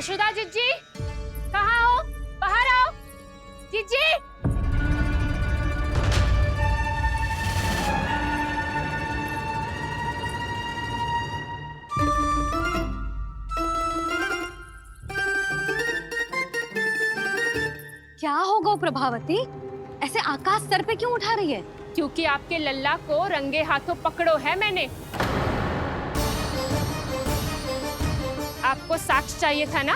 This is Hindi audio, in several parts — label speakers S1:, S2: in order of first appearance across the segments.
S1: जशोदा जीजी, कहाँ हो? बाहर आओ जीजी।
S2: क्या हो गो प्रभावती, ऐसे आकाश सर पे क्यों उठा रही है?
S1: क्योंकि आपके लल्ला को रंगे हाथों पकड़ो है मैंने। आपको साक्ष्य चाहिए था ना,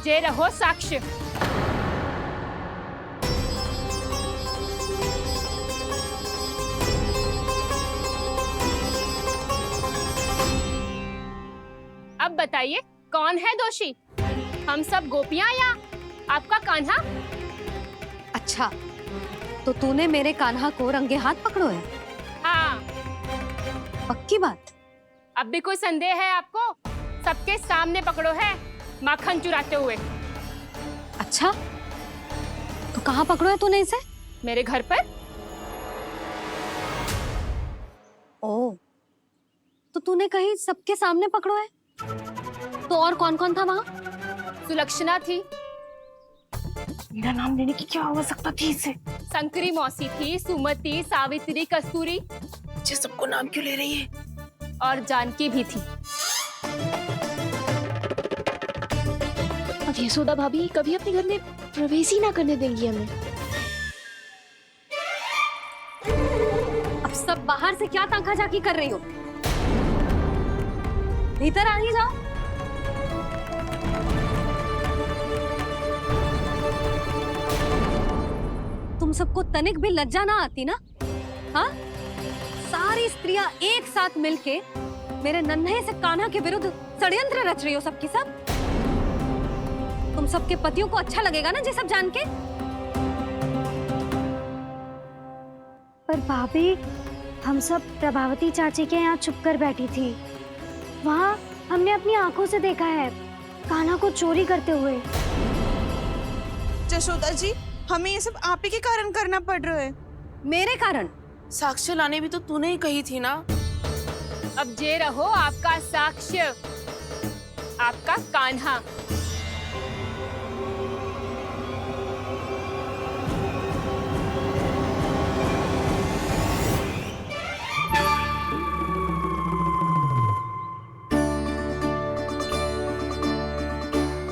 S1: जे रहो साक्ष्य। अब बताइए कौन है दोषी, हम सब गोपियां या आपका कान्हा?
S2: अच्छा, तो तूने मेरे कान्हा को रंगे हाथ पकड़ो है?
S1: हाँ।
S2: पक्की बात?
S1: अब भी कोई संदेह है आपको? सबके सामने पकड़ो है, माखन चुराते हुए।
S2: अच्छा, तो कहाँ पकड़ो है तूने इसे?
S1: मेरे घर पर।
S2: ओ, तो तूने कहीं सबके सामने पकड़ो है? तो और कौन कौन था वहाँ?
S1: सुलक्षणा थी।
S3: मेरा नाम लेने की क्या आवश्यकता थी इसे?
S1: संकरी मौसी थी, सुमति, सावित्री, कस्तूरी।
S3: मुझे सबको नाम क्यों ले रही है?
S1: और जानकी भी थी।
S3: अब यशोदा भाभी कभी अपने घर में प्रवेश ही ना करने देंगी हमें।
S2: अब सब बाहर से क्या ताका झाकी कर रही हो? भीतर आ ही जाओ। तुम सबको तनिक भी लज्जा ना आती ना? हाँ? सारी स्त्रियां एक साथ मिलके मेरे नन्हे से कान्हा के विरुद्ध षड्यंत्र रच रही हो सबकी सब। तुम सबके पतियों को अच्छा लगेगा ना ये सब जान के?
S4: पर भाभी, हम सब प्रभावती चाची के यहाँ छुप कर बैठी थी। वहाँ हमने अपनी आंखों से देखा है कान्हा को चोरी करते हुए।
S5: जशोदा जी, हमें ये सब आप ही के कारण करना पड़ रहा है।
S2: मेरे कारण?
S3: साक्ष्य लाने भी तो तूने ही कही थी ना।
S1: अब जे रहो आपका साक्ष्य, आपका कान्हा।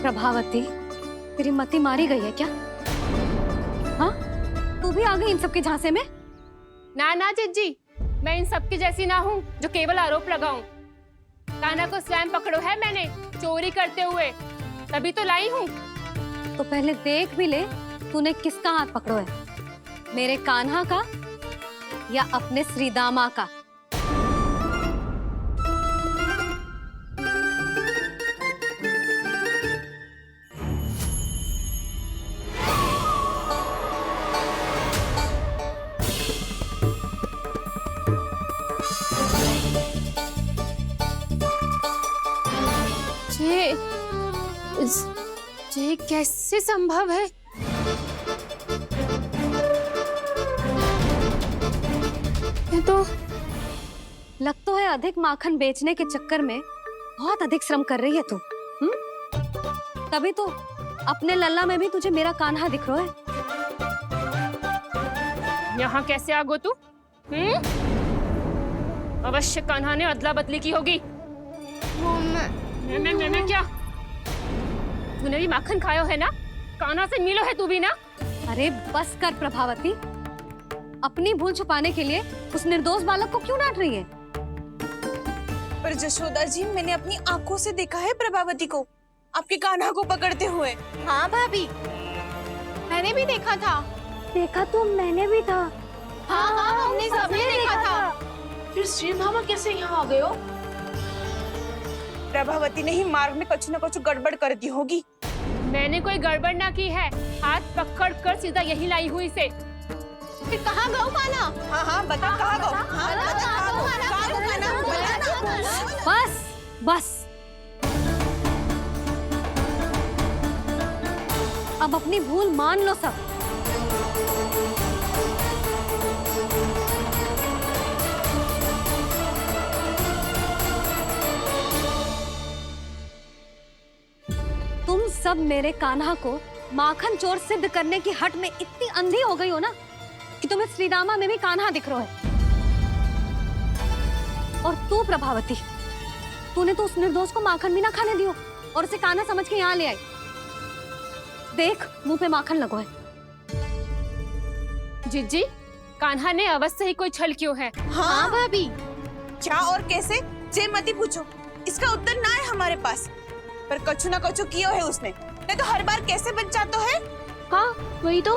S2: प्रभावती, तेरी मति मारी गई है क्या? हाँ? तू भी आ गई इन सबके झांसे में?
S1: ना ना जीजी, मैं इन सबकी जैसी ना हूँ जो केवल आरोप लगाऊं। कान्हा को स्वयं पकड़ो है मैंने चोरी करते हुए, तभी तो लाई हूँ।
S2: तो पहले देख भी ले तूने किसका हाथ पकड़ो है, मेरे कान्हा का या अपने श्रीदामा का?
S1: ये कैसे संभव है? ये तो
S2: लग तो है अधिक माखन बेचने के चक्कर में बहुत अधिक श्रम कर रही है तू। तभी तो अपने लल्ला में भी तुझे मेरा कान्हा दिख रहा है।
S1: यहाँ कैसे आ गो तू? अवश्य कान्हा ने अदला बदली की होगी। मैं क्या? तूने भी माखन खायो है ना? कान्हा से मिलो है तू भी ना?
S2: अरे बस कर प्रभावती, अपनी भूल छुपाने के लिए उस निर्दोष बालक को क्यों डांट रही है?
S5: पर जशोदा जी, मैंने अपनी आंखों से देखा है प्रभावती को आपके कान्हा को पकड़ते हुए।
S1: हाँ भाभी, मैंने भी देखा था।
S4: देखा तो मैंने भी था।
S1: हाँ हाँ, हमने सबने देखा था।
S3: फिर श्रीधामा कैसे यहाँ आ गए हो?
S5: प्रभावती ने ही मार्ग में कुछ न कुछ गड़बड़ कर दी होगी।
S1: मैंने कोई गड़बड़ ना की है, हाथ पकड़ कर सीधा यही लाई हुई से। फिर कहाँ गौ कान्हा?
S5: हाँ हाँ, बता कहाँ गो? हाँ, बता कहाँ गो?
S2: बस बस, अब अपनी भूल मान लो सब। सब मेरे कान्हा को माखन चोर सिद्ध करने की हट में इतनी अंधी हो गई हो ना कि तुम्हें श्रीदामा में भी कान्हा दिख रहा है। और तू प्रभावती, तूने तो उस निर्दोष को माखन भी ना खाने दियो और उसे कान्हा समझ के यहाँ ले आई। देख, मुंह पे माखन लगो है।
S1: जिज्जी, कान्हा ने अवश्य ही कोई छल क्यों है।
S5: हाँ
S1: भाभी।
S5: क्या और कैसे, जे मती पूछो, इसका उत्तर ना है हमारे पास। पर कछु ना कछु कियो है उसने, नहीं तो हर बार कैसे बच जाता है।
S3: हाँ वही तो,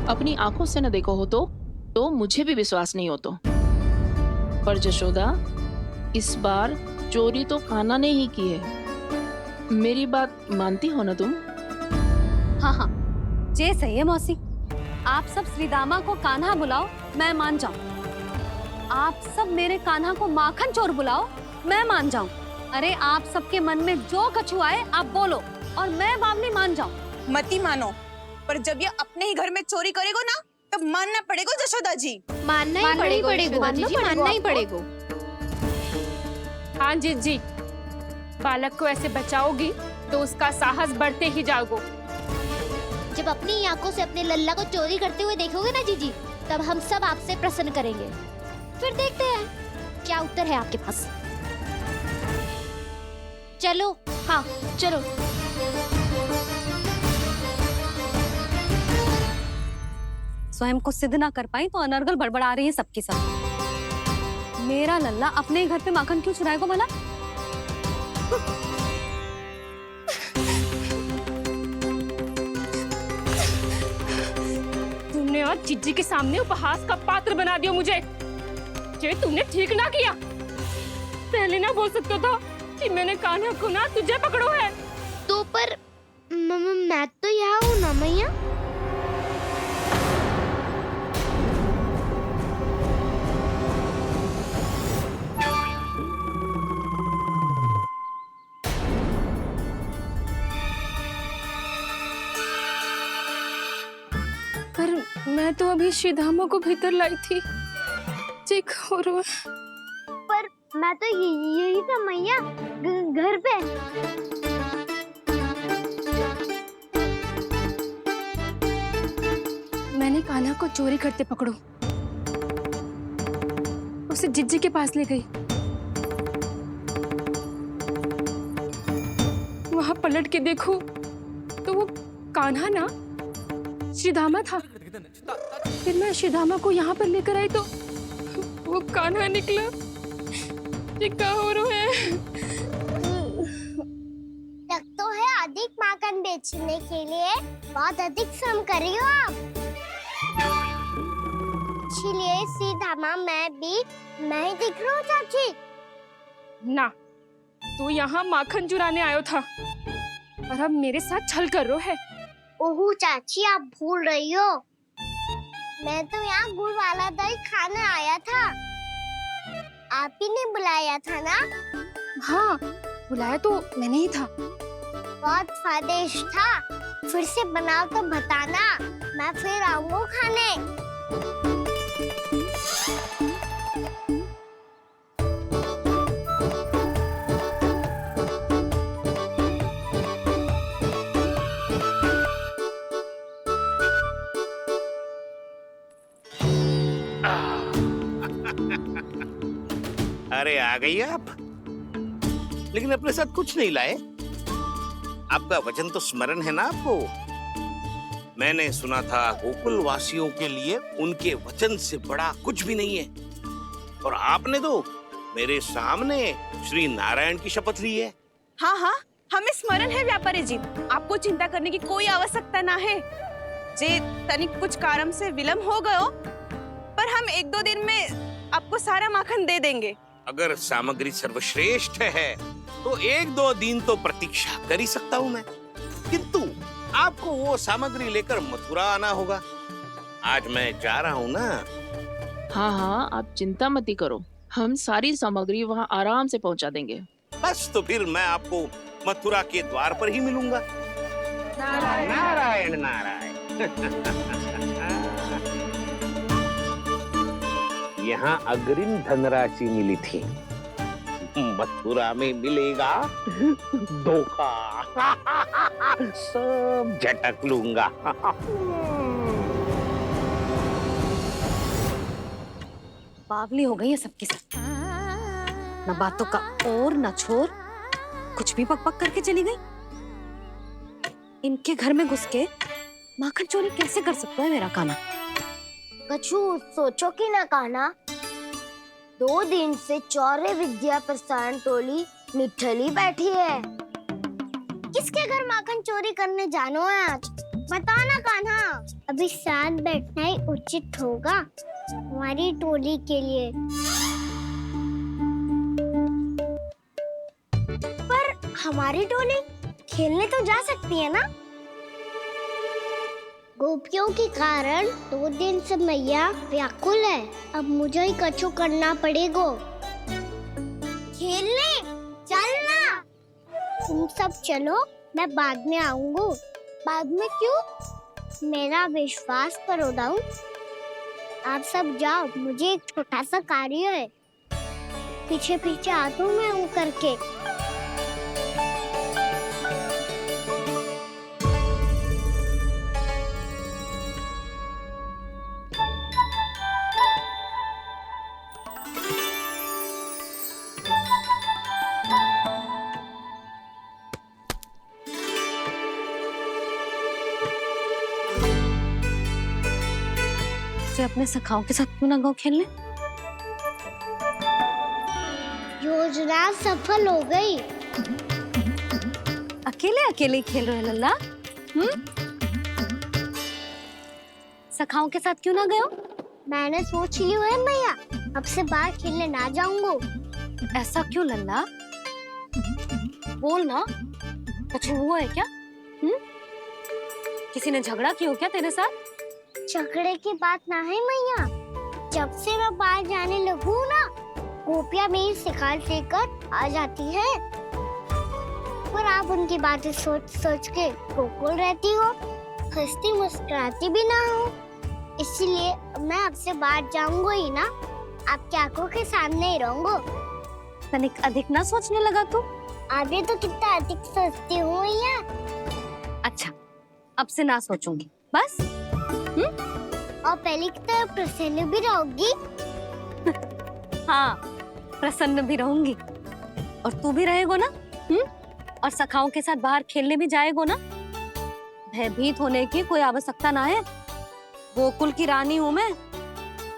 S3: अपनी आंखों से न देखो हो तो मुझे भी विश्वास नहीं हो तो। पर जशोदा, इस बार चोरी तो कान्हा ने ही की है। मेरी बात मानती हो ना तुम?
S2: हाँ हाँ, जे सही है मौसी। आप सब श्रीदामा को कान्हा बुलाओ, मैं मान जाऊं। आप सब मेरे कान्हा को माखन चोर बुलाओ, मैं मान जाऊं। अरे आप सबके मन में जो कछु आए आप बोलो और मैं बावली मान जाऊं।
S5: मती मानो, पर जब ये अपने ही घर में चोरी करेगो ना, तब मानना पड़ेगा जशोदा जी।
S1: मानना ही पड़ेगा। हाँ जिज्जी, बालक को ऐसे बचाओगी तो उसका साहस बढ़ते ही जाओगे।
S6: जब अपनी आंखों से अपने लल्ला को चोरी करते हुए देखोगे ना जीजी, तब हम सब आपसे प्रसन्न करेंगे। फिर देखते हैं क्या उत्तर है आपके पास। चलो। हाँ चलो।
S2: स्वयं को सिद्ध ना कर पाई तो अनर्गल बड़बड़ा रही है सबकी सब। मेरा लल्ला अपने घर पे माखन क्यों चुराएगा भला?
S1: तुमने आज जिज्जी के सामने उपहास का पात्र बना दिया मुझे। ये तुमने ठीक ना किया। पहले ना बोल सकता था कि मैंने कान्हा को ना तुझे पकड़ो है।
S6: तो पर मैं तो यहाँ हूँ ना मैया।
S1: पर मैं तो अभी श्रीधामा को भीतर लाई थी। चेक हो रहा है।
S6: पर मैं तो यही था मैया, घर पे।
S1: मैंने कान्हा को चोरी करते पकड़ो, उसे जिज्जी के पास ले गई। वहां पलट के देखो तो वो कान्हा ना श्रीधामा था। फिर मैं श्रीधामा को यहाँ पर लेकर आई तो वो कान्हा निकला। ये क्या हो रहा है?
S6: लग तो है अधिक माखन बेचने के लिए बहुत अधिक श्रम कर रही हो आप। इसीलिए सीधामा मैं ही दिख रहा हूँ चाची।
S1: ना, तू यहाँ माखन चुराने आयो था और अब मेरे साथ छल कर रो है।
S6: ओह चाची, आप भूल रही हो, मैं तो यहाँ गुड़ वाला दही खाने आया था। आप ही ने बुलाया था ना?
S1: हाँ, बुलाया तो मैंने ही था।
S6: बहुत स्वादिष्ट था। फिर से बनाओ तो बताना, मैं फिर आऊंगा खाने।
S7: अरे आ गई आप, लेकिन अपने साथ कुछ नहीं लाए। आपका वचन तो स्मरण है ना आपको? मैंने सुना था गोकुल वासियों के लिए उनके वचन से बड़ा कुछ भी नहीं है। और आपने तो मेरे सामने श्री नारायण की शपथ ली है।
S5: हाँ हाँ, हमें स्मरण है व्यापारी जी। आपको चिंता करने की कोई आवश्यकता ना है। जे तनिक कुछ कारण से विलंब हो गयो, पर हम 1-2 दिन में आपको सारा माखन दे देंगे।
S7: अगर सामग्री सर्वश्रेष्ठ है तो 1-2 दिन तो प्रतीक्षा कर ही सकता हूँ मैं, किंतु आपको वो सामग्री लेकर मथुरा आना होगा। आज मैं जा रहा हूँ ना।
S3: हाँ हाँ, आप चिंता मत ही करो, हम सारी सामग्री वहाँ आराम से पहुँचा देंगे।
S7: बस तो फिर मैं आपको मथुरा के द्वार पर ही मिलूंगा। नारायण नारायण। यहाँ अग्रिम धनराशि मिली थी, मथुरा में मिलेगा धोखा। सब झटक लूंगा।
S2: बावली हो गई है सबकी सब। न बातों का और न छोर, कुछ भी पक पक करके चली गई। इनके घर में घुस के माखन चोरी कैसे कर सकता है मेरा काना?
S6: कछु सोचो कि ना कान्हा, 2 दिन से चौर्य विद्या प्रसारण टोली निठली बैठी है। किसके घर माखन चोरी करने जानो है आज? बताना कान्हा। अभी साथ बैठना ही उचित होगा हमारी टोली के लिए। पर हमारी टोली खेलने तो जा सकती है ना? गोपियों के कारण 2 दिन से मैया व्याकुल है। अब मुझे ही कछु करना पड़ेगा। खेलने चलना। तुम सब चलो, मैं बाद में आऊंगा। बाद में क्यों? मेरा विश्वास करो डाउन। आप सब जाओ, मुझे एक छोटा सा कार्य है। पीछे पीछे आता हूँ मैं करके।
S2: अपने सखाओं के साथ क्यों ना गाँव खेलने?
S6: योजना सफल हो गई।
S2: अकेले अकेले ही खेल रहे हैं लल्ला? सखाओं के साथ क्यों ना गए हो?
S6: मैंने सोच लिया है मैया, अब से बाहर खेलने ना जाऊंगा।
S2: ऐसा क्यों लल्ला? बोल ना, कुछ हुआ है क्या? किसी ने झगड़ा किया हो क्या तेरे साथ?
S6: झगड़े की बात ना है मैया। जब से मैं बाहर जाने लगू ना, गोपियां मेरी शिकायत लेकर आ जाती है। पर आप उनकी बातें सोच सोच के गोकुल रहती हो, हंसती मुस्कुराती भी ना हो। इसलिए मैं आपसे बाहर जाऊंगा ही ना, आपकी आंखों के सामने ही रहूंगा।
S2: तनिक अधिक ना सोचने लगा तू?
S6: आगे तो कितना अधिक सोचती हूँ मैया।
S2: अच्छा, अब से ना सोचूंगी बस।
S6: और पहले की तरह प्रसन्न भी रहोगी।
S2: हाँ, प्रसन्न भी रहूंगी। और तू भी रहेगा ना? और सखाओं के साथ बाहर खेलने भी जाएगा ना? भयभीत होने की कोई आवश्यकता ना है। गोकुल की रानी हूँ मैं,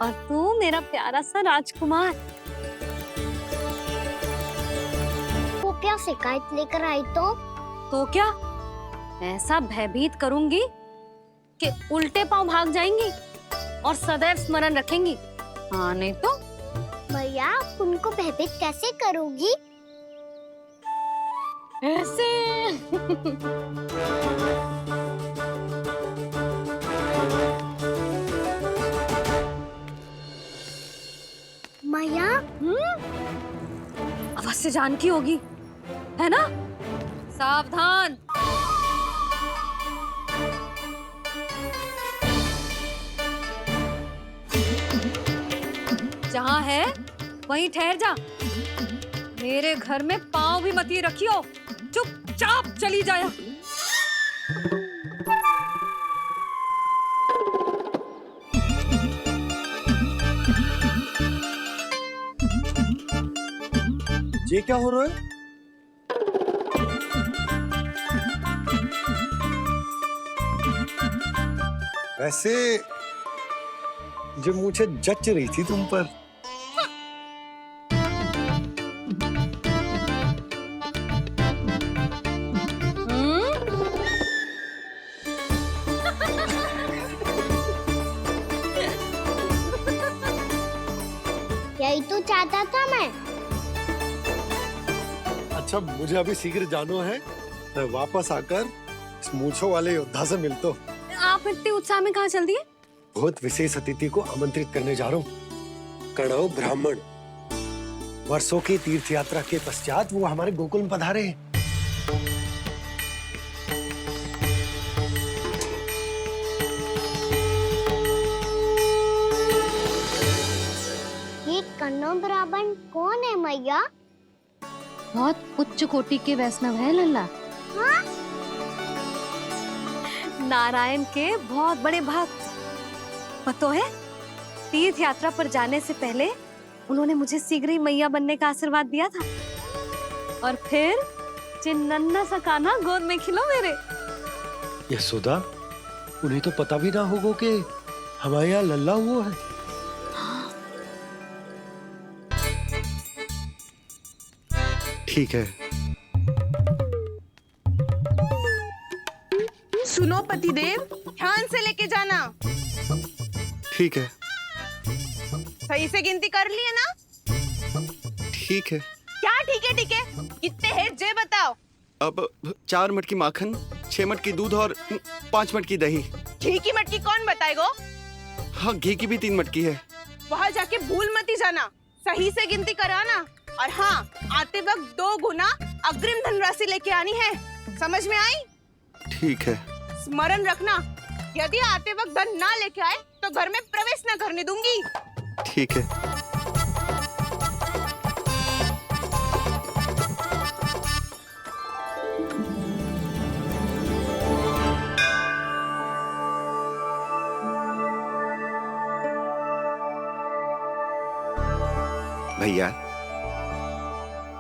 S2: और तू मेरा प्यारा सा राजकुमार।
S6: गोपियां शिकायत लेकर आई तो
S2: क्या ऐसा भयभीत करूंगी कि उल्टे पांव भाग जाएंगी और सदैव स्मरण रखेंगी। हाँ नहीं तो?
S6: मैया, आप उनको भयभीत कैसे करोगी?
S2: ऐसे।
S6: मैया,
S2: अवश्य जानकी होगी, है ना? सावधान। जहाँ है वहीं ठहर जा। मेरे घर में पाँव भी मत रखियो, चुपचाप चली जाया।
S8: ये क्या हो रहा है? वैसे जो मुझे जच रही थी तुम पर।
S6: यही तो चाहता था मैं।
S8: अच्छा, मुझे अभी शीघ्र जाना है। मैं वापस आकर इस मूंछों वाले योद्धा से मिलता हूँ।
S2: आप इतने उत्साह में कहाँ चल दिए?
S8: बहुत विशेष अतिथि को आमंत्रित करने जा रहा हूँ। कणव ब्राह्मण। वर्षों की तीर्थ यात्रा के पश्चात वो हमारे गोकुल में पधारे हैं।
S6: ये कणव ब्राह्मण कौन है मैया?
S2: बहुत उच्च कोटि के वैष्णव है लल्ला। नारायण के बहुत बड़े भक्त। पता है, तीर्थ यात्रा पर जाने से पहले उन्होंने मुझे शीघ्र ही मैया बनने का आशीर्वाद दिया था, और फिर नन्ना सा कान्हा गोद में खिलो मेरे।
S8: यशोदा, उन्हें तो पता भी ना होगा कि हमारे यहाँ लल्ला हुआ है। ठीक है।
S5: सुनो पतिदेव, ध्यान से लेके जाना।
S9: ठीक है।
S5: सही से गिनती कर लिए ना?
S9: ठीक है।
S5: क्या ठीक है? ठीक है कितने हैं जे बताओ।
S9: अब 4 मटकी माखन, 6 मटकी दूध और 5 मटकी दही।
S5: घी की मटकी कौन बताएगा?
S9: हाँ, घी की भी 3 मटकी है।
S5: वहाँ जाके भूल मती जाना, सही से गिनती कराना। और हाँ, आते वक्त 2 गुना अग्रिम धनराशि लेके आनी है, समझ में आई?
S9: ठीक है।
S5: स्मरण रखना, यदि आते वक्त धन ना लेके आए तो घर में प्रवेश न करने दूंगी।
S9: ठीक है। भैया,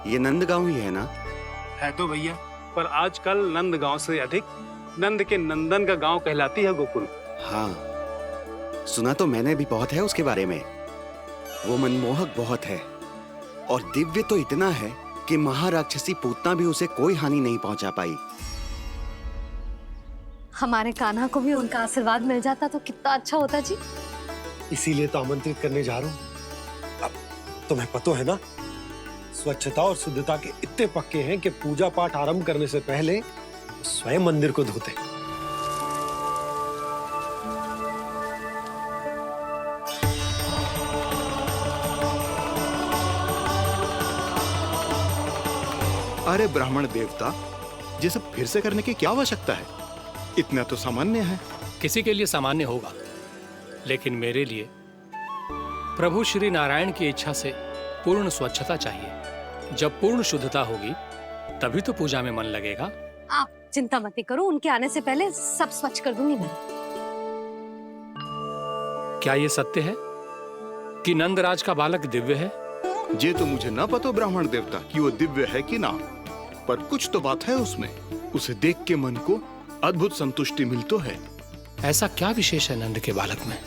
S9: ये नंदगांव ही है ना?
S10: है तो भैया, पर आजकल नंदगांव से अधिक नंद के नंदन का गांव कहलाती है गोकुल।
S9: हाँ, सुना तो मैंने भी बहुत है उसके बारे में। वो मनमोहक बहुत है, और दिव्य तो इतना है कि महाराक्षसी पूतना भी उसे कोई हानि नहीं पहुंचा पाई।
S2: हमारे कान्हा को भी उनका आशीर्वाद मिल जाता तो कितना अच्छा होता जी।
S8: इसीलिए तो आमंत्रित करने जा रहा हूँ। अब तुम्हें पता है ना, स्वच्छता और शुद्धता के इतने पक्के हैं कि पूजा पाठ आरंभ करने से पहले स्वयं मंदिर को धोते।
S11: अरे ब्राह्मण देवता, ये सब फिर से करने की क्या आवश्यकता है? इतना तो सामान्य है।
S12: किसी के लिए सामान्य होगा, लेकिन मेरे लिए प्रभु श्री नारायण की इच्छा से पूर्ण स्वच्छता चाहिए। जब पूर्ण शुद्धता होगी तभी तो पूजा में मन लगेगा।
S2: आप चिंता मत करो, उनके आने से पहले सब स्वच्छ कर दूंगी मैं।
S12: क्या ये सत्य है कि नंदराज का बालक दिव्य है?
S11: ये तो मुझे ना पता ब्राह्मण देवता कि वो दिव्य है कि ना, पर कुछ तो बात है उसमें। उसे देख के मन को अद्भुत संतुष्टि मिल तो है।
S12: ऐसा क्या विशेष है नंद के बालक में?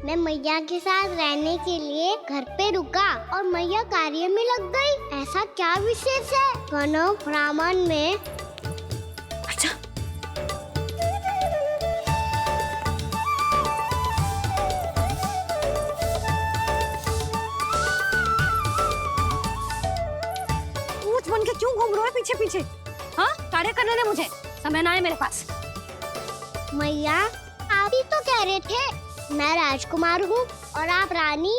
S6: मैं मैया के साथ रहने के लिए घर पे रुका और मैया कार्य में लग गई। ऐसा क्या विशेष है गणव ब्राह्मण में?
S2: अच्छा, पूछ बन के क्यों घूम रहे हो पीछे पीछे? हाँ, कार्य करने दे मुझे, समय ना है मेरे पास।
S6: मैया, आप ही तो कह रहे थे मैं राजकुमार हूँ और आप रानी।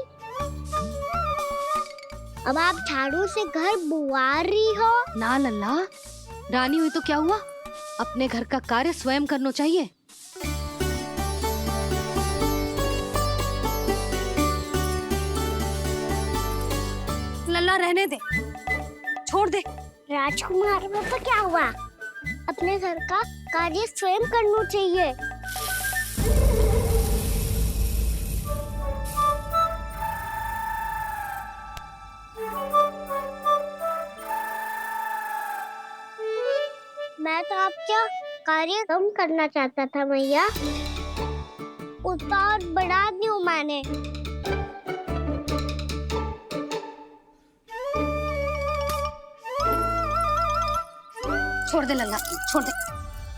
S6: अब आप झाड़ू से घर बुआ रही हो।
S2: ना लल्ला, रानी हुई तो क्या हुआ, अपने घर का कार्य स्वयं करना चाहिए। लल्ला रहने दे, छोड़ दे।
S6: राजकुमार में तो क्या हुआ, अपने घर का कार्य स्वयं करना चाहिए। मैं तो आपका कार्य कम करना चाहता था मैया, उसका और बढ़ा दूं मैंने।
S2: छोड़ दे लल्ला, छोड़ दे।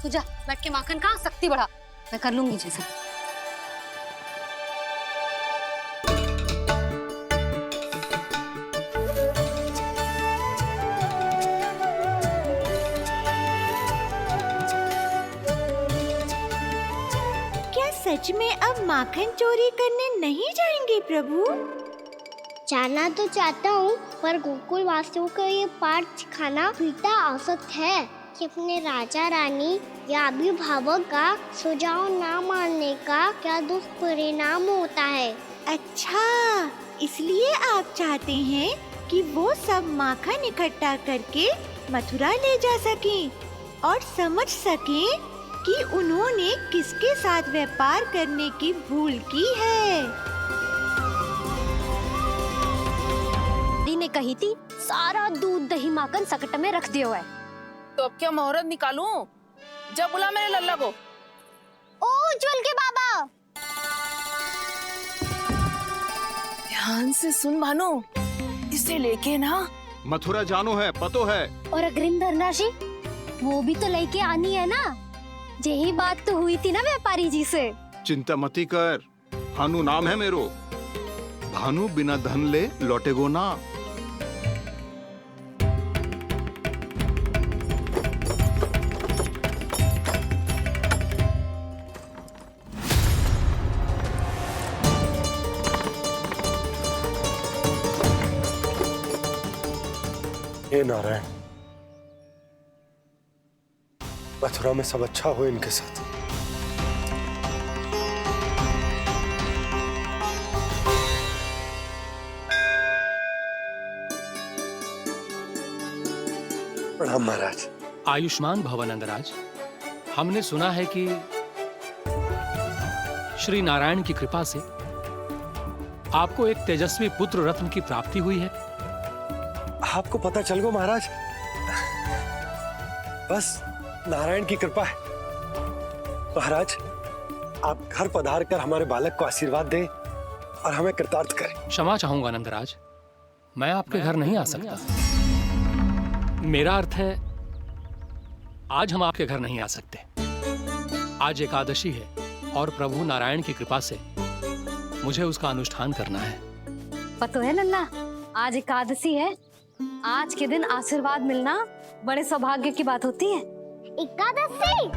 S2: तू जा बैठ के माखन खा, शक्ति बढ़ा, मैं कर लूंगी जैसा।
S13: सच में अब माखन चोरी करने नहीं जाएंगे प्रभु?
S6: जाना तो चाहता हूँ, पर गोकुल वासियों को ये पाठ सिखाना पिता औसत है। कि अपने राजा रानी या अभिभावक का सुझाव ना मानने का क्या दुष्परिणाम होता है।
S13: अच्छा, इसलिए आप चाहते हैं कि वो सब माखन इकट्ठा करके मथुरा ले जा सकें और समझ सकें कि उन्होंने किसके साथ व्यापार करने की भूल की है।
S2: दी ने कही थी सारा दूध दही माखन सकट में रख दियो है।
S3: तो अब क्या मुहूर्त निकालूं? जब बुला मेरे लल्ला को।
S6: ओ उज्जवल के बाबा,
S3: ध्यान से सुन भानु, इसे लेके ना
S11: मथुरा जानो है, पतो है।
S4: और अग्रिम धनराशि वो भी तो लेके आनी है ना। यही बात तो हुई थी ना व्यापारी जी से।
S11: चिंता मती कर, भानु नाम है मेरो। भानु बिना धन ले लौटेगो ना।
S8: हे नारायण, मथुरा में सब अच्छा हो इनके साथ। प्रणाम महाराज।
S12: आयुष्मान भव नंदराज। हमने सुना है कि श्री नारायण की कृपा से आपको एक तेजस्वी पुत्र रत्न की प्राप्ति हुई है।
S8: आपको पता चल गो महाराज, बस नारायण की कृपा है। महाराज, आप घर पधार कर हमारे बालक को आशीर्वाद दें और हमें कृतार्थ करें।
S12: क्षमा चाहूंगा नंदराज, मैं आपके घर नहीं आ सकता। मेरा अर्थ है, आज हम आपके घर नहीं आ सकते। आज एकादशी है और प्रभु नारायण की कृपा से मुझे उसका अनुष्ठान करना है।
S2: पतो है लल्ला, आज एकादशी है। आज के दिन आशीर्वाद मिलना बड़े सौभाग्य की बात होती है।
S6: एकादशी,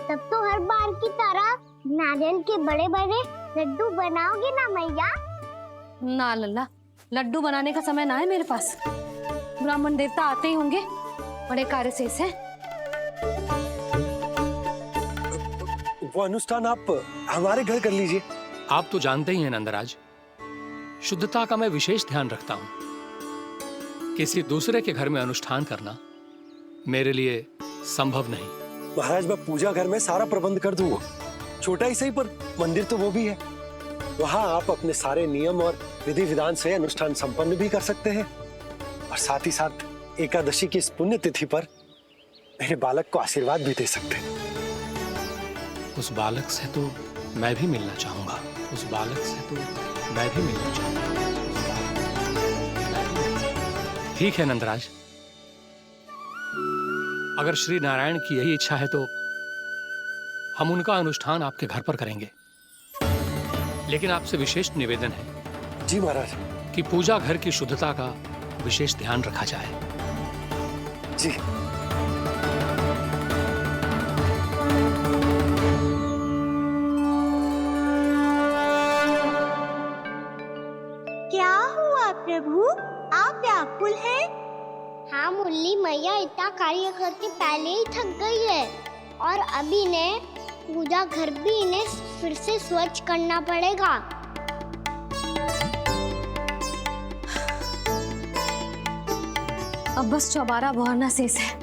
S6: तब तो हर बार की तरह नारियल के बड़े बड़े लड्डू बनाओगे ना मैया?
S2: ना लल्ला, लड्डू बनाने का समय ना है मेरे पास। ब्राह्मण देवता आते ही होंगे, बड़े कार्य शेष है।
S8: वो अनुष्ठान आप हमारे घर कर लीजिए।
S12: आप तो जानते ही हैं नंदराज, शुद्धता का मैं विशेष ध्यान रखता हूं। किसी दूसरे के घर में अनुष्ठान करना मेरे लिए संभव नहीं।
S8: महाराज, मैं पूजा घर में सारा प्रबंध कर दूंगा। छोटा ही सही, पर मंदिर तो वो भी है। वहां आप अपने सारे नियम और विधि विधान से अनुष्ठान संपन्न भी कर सकते हैं और साथ ही साथ एकादशी की इस पुण्य तिथि पर मेरे बालक को आशीर्वाद भी दे सकते हैं।
S12: उस बालक से तो मैं भी मिलना चाहूंगा। उस बालक से तो मैं भी मिलना चाहूंगा। ठीक है नंदराज, अगर श्री नारायण की यही इच्छा है तो हम उनका अनुष्ठान आपके घर पर करेंगे। लेकिन आपसे विशेष निवेदन है
S8: जी महाराज,
S12: कि पूजा घर की शुद्धता का विशेष ध्यान रखा जाए।
S8: जी।
S13: क्या हुआ प्रभु, आप व्याकुल हैं?
S6: हाँ मुरली मैया, इतना कार्य करके पहले ही थक गई है और अभी ने पूजा घर भी इन्हें फिर से स्वच्छ करना पड़ेगा।
S2: अब बस चौबारा बहाना शेष है।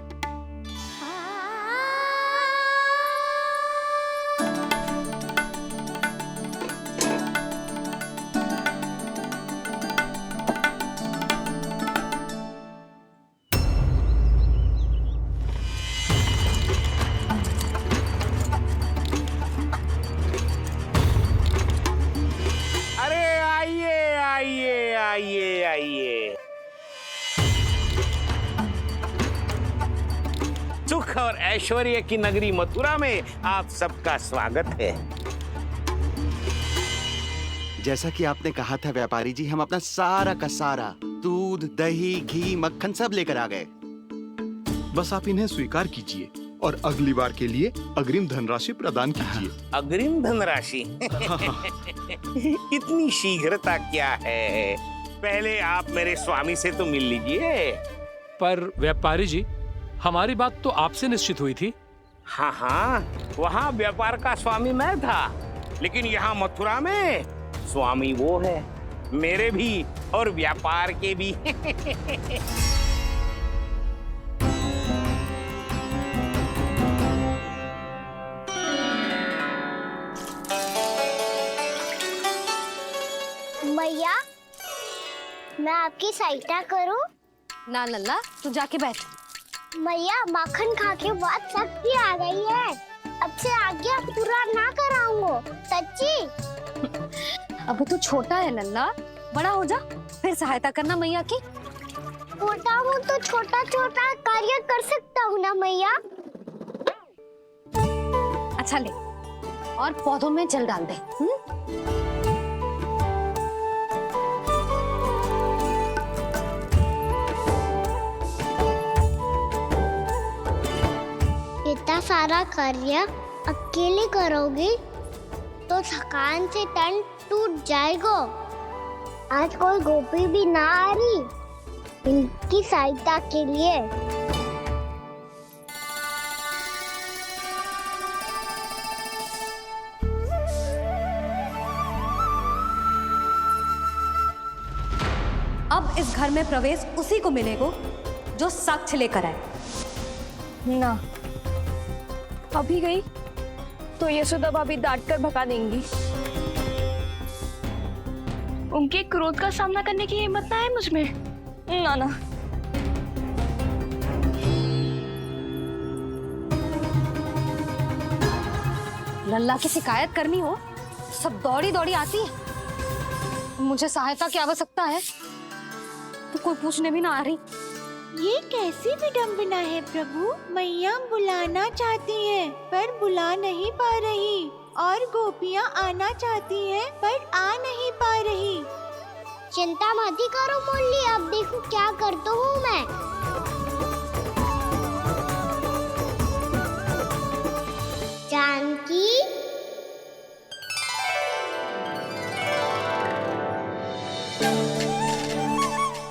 S7: सुख और ऐश्वर्य की नगरी मथुरा में आप सबका स्वागत है।
S9: जैसा कि आपने कहा था व्यापारी जी, हम अपना सारा का सारा दूध दही घी मक्खन सब लेकर आ गए।
S11: बस आप इन्हें स्वीकार कीजिए और अगली बार के लिए अग्रिम धनराशि प्रदान कीजिए।
S7: अग्रिम धनराशि? इतनी शीघ्रता क्या है? पहले आप मेरे स्वामी से तो मिल लीजिए।
S12: पर व्यापारी जी, हमारी बात तो आपसे निश्चित हुई थी।
S7: हाँ हाँ, वहाँ व्यापार का स्वामी मैं था, लेकिन यहाँ मथुरा में स्वामी वो है, मेरे भी और व्यापार के भी।
S6: मैया, मैं आपकी सहायता करूं?
S2: ना लल्ला, तू जाके बैठ।
S6: मैया, माखन खा के बहुत शक्ति आ गई है। अब से आगे पूरा ना कराऊंगा, सच्ची।
S2: अब तू छोटा है लल्ला, बड़ा हो जा फिर सहायता करना मैया की।
S6: छोटा हूँ तो छोटा छोटा कार्य कर सकता हूँ ना मैया।
S2: अच्छा ले, और पौधों में जल डाल दे।
S6: इतना सारा कार्य अकेले करोगी तो थकान से तन टूट जाएगा। आज कोई गोपी भी ना आ रही इनकी सहायता के लिए।
S2: अब इस घर में प्रवेश उसी को मिलेगा जो साक्ष्य लेकर आए।
S1: ना, अभी गई तो यशोदा भाभी डांट कर भगा देंगी। उनके क्रोध का सामना करने की हिम्मत ना है मुझ में। ना ना।
S2: लल्ला की शिकायत करनी हो सब दौड़ी दौड़ी आती है। मुझे सहायता की आवश्यकता है तो कोई पूछने भी ना आ रही।
S13: ये कैसी विडंबना है प्रभु। मैया बुलाना चाहती हैं पर बुला नहीं पा रही, और गोपियाँ आना चाहती हैं पर आ नहीं पा रही।
S6: चिंता मत ही करो मुरली, अब देखो क्या करता हूँ मैं। जानकी,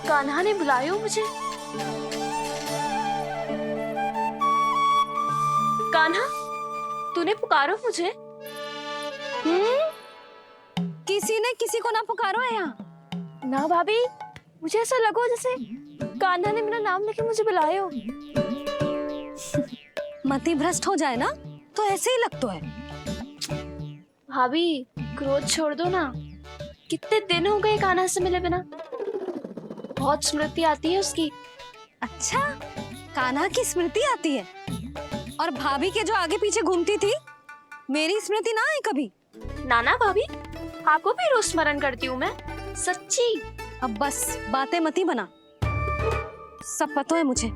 S1: कान्हा ने बुलाया मुझे। कान्हा, तूने पुकारो मुझे।
S2: किसी ने किसी को ना पुकारो है यहाँ।
S1: ना भाभी, मुझे ऐसा लगो जैसे कान्हा ने मेरा नाम लेके मुझे बुलायो।
S2: मति भ्रष्ट हो जाए ना तो ऐसे ही लगता है।
S1: भाभी, क्रोध छोड़ दो ना। कितने दिन हो गए कान्हा से मिले बिना। बहुत स्मृति आती है उसकी।
S2: अच्छा, कान्हा की स्मृति आती है? और भाभी के जो आगे पीछे घूमती थी, मेरी स्मृति ना आई कभी?
S1: नाना भाभी, आपको भी रोज स्मरण करती हूँ मैं, सच्ची।
S2: अब बस बातें मत ही बना। सब पता है मुझे।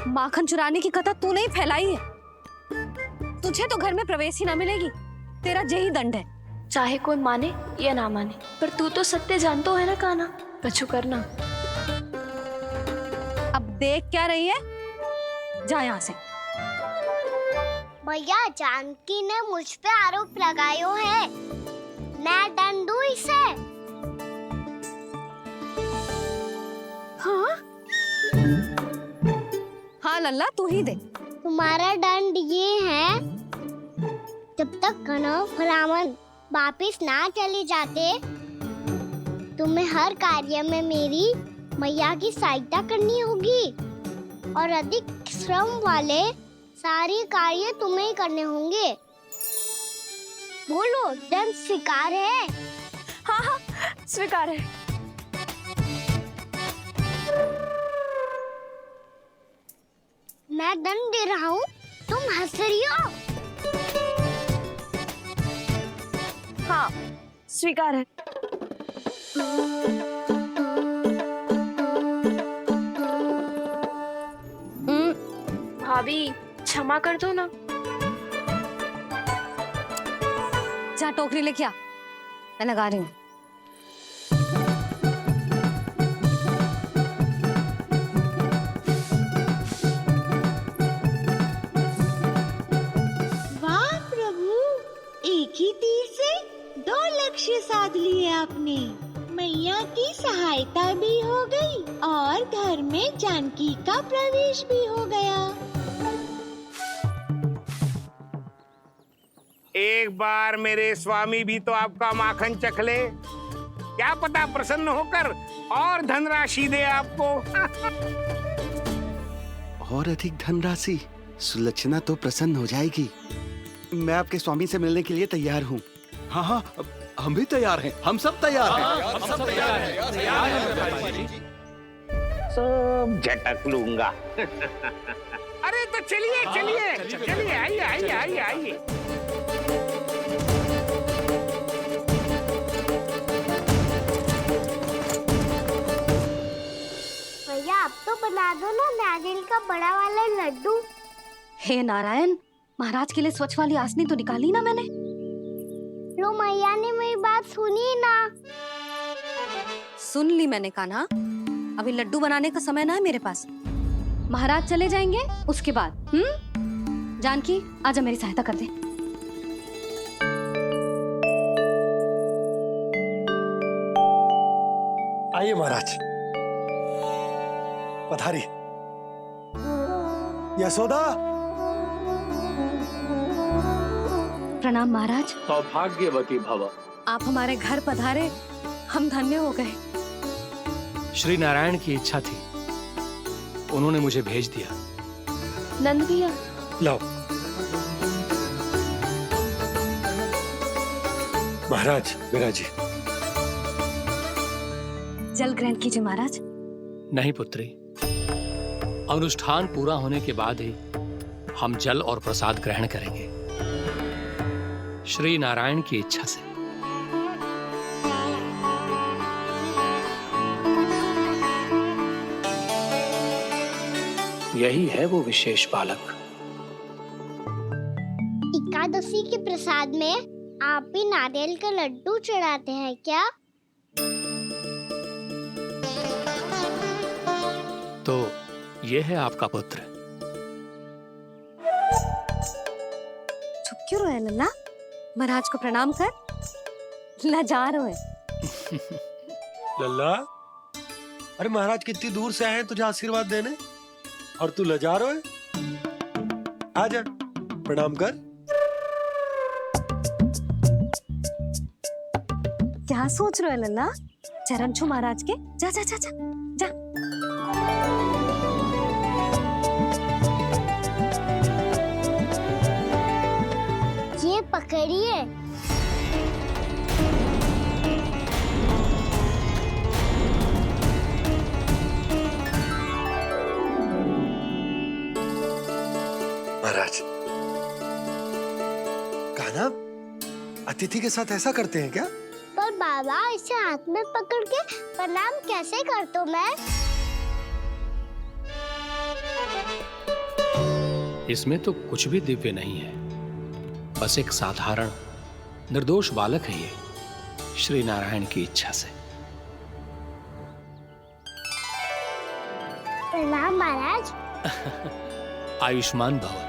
S2: माखन चुराने की कथा तूने ही फैलाई है। तुझे तो घर में प्रवेश ही ना मिलेगी। तेरा यही दंड है।
S1: चाहे कोई माने या ना माने, पर तू तो सत्य जानता है ना कान्हा। कछु करना।
S2: अब देख क्या रही है, जा यहाँ से।
S6: भैया, जानकी ने मुझ पे आरोप लगायो है, मैं दंड दूं इसे।
S2: हाँ हाँ लल्ला, तू ही दे।
S6: तुम्हारा दंड ये है, जब तक कनव ब्राह्मण वापिस ना चले जाते, तुम्हें हर कार्य में मेरी मैया की सहायता करनी होगी, और अधिक श्रम वाले सारे कार्य तुम्हें ही करने होंगे। बोलो, दंड स्वीकार है?
S1: हाँ हाँ, स्वीकार है।
S6: मैं दंड दे रहा हूँ, तुम हंस रही हो?
S1: हाँ, स्वीकार है। भाभी, क्षमा कर दो ना।
S2: जा टोकरी लेके आ, मैं लगा रही हूँ।
S13: वाह प्रभु, एक ही तीर से 2 लक्ष्य साध लिए आपने। मैया की सहायता भी हो गई और घर में जानकी का प्रवेश भी हो गया।
S7: एक बार मेरे स्वामी भी तो आपका माखन चख ले, क्या पता प्रसन्न होकर और धनराशि दे आपको।
S9: और अधिक धनराशि? सुलक्षणा तो प्रसन्न हो जाएगी। मैं आपके स्वामी से मिलने के लिए तैयार हूँ।
S11: हाँ हाँ, हम भी तैयार हैं, हम सब तैयार हैं।
S12: हम सब तैयार हैं।
S7: सब झटक लूंगा। अरे तो चलिए चलिए चलिए, आइए आइए आइए आइए।
S6: भैया आप तो बना दो ना नारियल का बड़ा वाला लड्डू।
S2: हे नारायण, महाराज के लिए स्वच्छ वाली आसनी तो निकाली ना मैंने।
S6: लो मैया ने मेरी बात सुनी ना।
S2: सुन ली मैंने कान्हा, अभी लड्डू बनाने का समय ना है मेरे पास। महाराज चले जाएंगे उसके बाद। जानकी आजा मेरी सहायता कर दे।
S8: आइए महाराज, पधारी। यशोदा।
S2: प्रणाम महाराज।
S12: सौभाग्यवती भव।
S2: आप हमारे घर पधारे, हम धन्य हो गए।
S12: श्री नारायण की इच्छा थी, उन्होंने मुझे भेज दिया।
S2: नंद भैया
S8: लाओ। महाराज विराजी।
S2: जल ग्रहण कीजिए महाराज।
S12: नहीं पुत्री, अनुष्ठान पूरा होने के बाद ही हम जल और प्रसाद ग्रहण करेंगे, श्री नारायण की इच्छा से। यही है वो विशेष बालक।
S6: एकादशी के प्रसाद में आप भी नारियल का लड्डू चढ़ाते हैं क्या?
S12: तो ये है आपका पुत्र।
S2: चुप क्यों रहे लल्ला? महाराज को प्रणाम कर। लजा रहे।
S8: लल्ला, अरे महाराज कितनी दूर से आए हैं तुझे आशीर्वाद देने, और तू लजा रहा है? आजा प्रणाम कर।
S2: क्या सोच रहे हो लल्ला? चरण छू महाराज के। जा जा जा जा जा।
S6: ये पकड़िए।
S8: महाराज, कान्हा अतिथि के साथ ऐसा करते हैं क्या?
S6: पर बाबा इसे हाथ में पकड़ के प्रणाम कैसे करता हूँ मैं?
S12: इसमें तो कुछ भी दिव्य नहीं है, बस एक साधारण निर्दोष बालक है ये, श्री नारायण की इच्छा से।
S6: प्रणाम महाराज।
S12: आयुष्मान भव।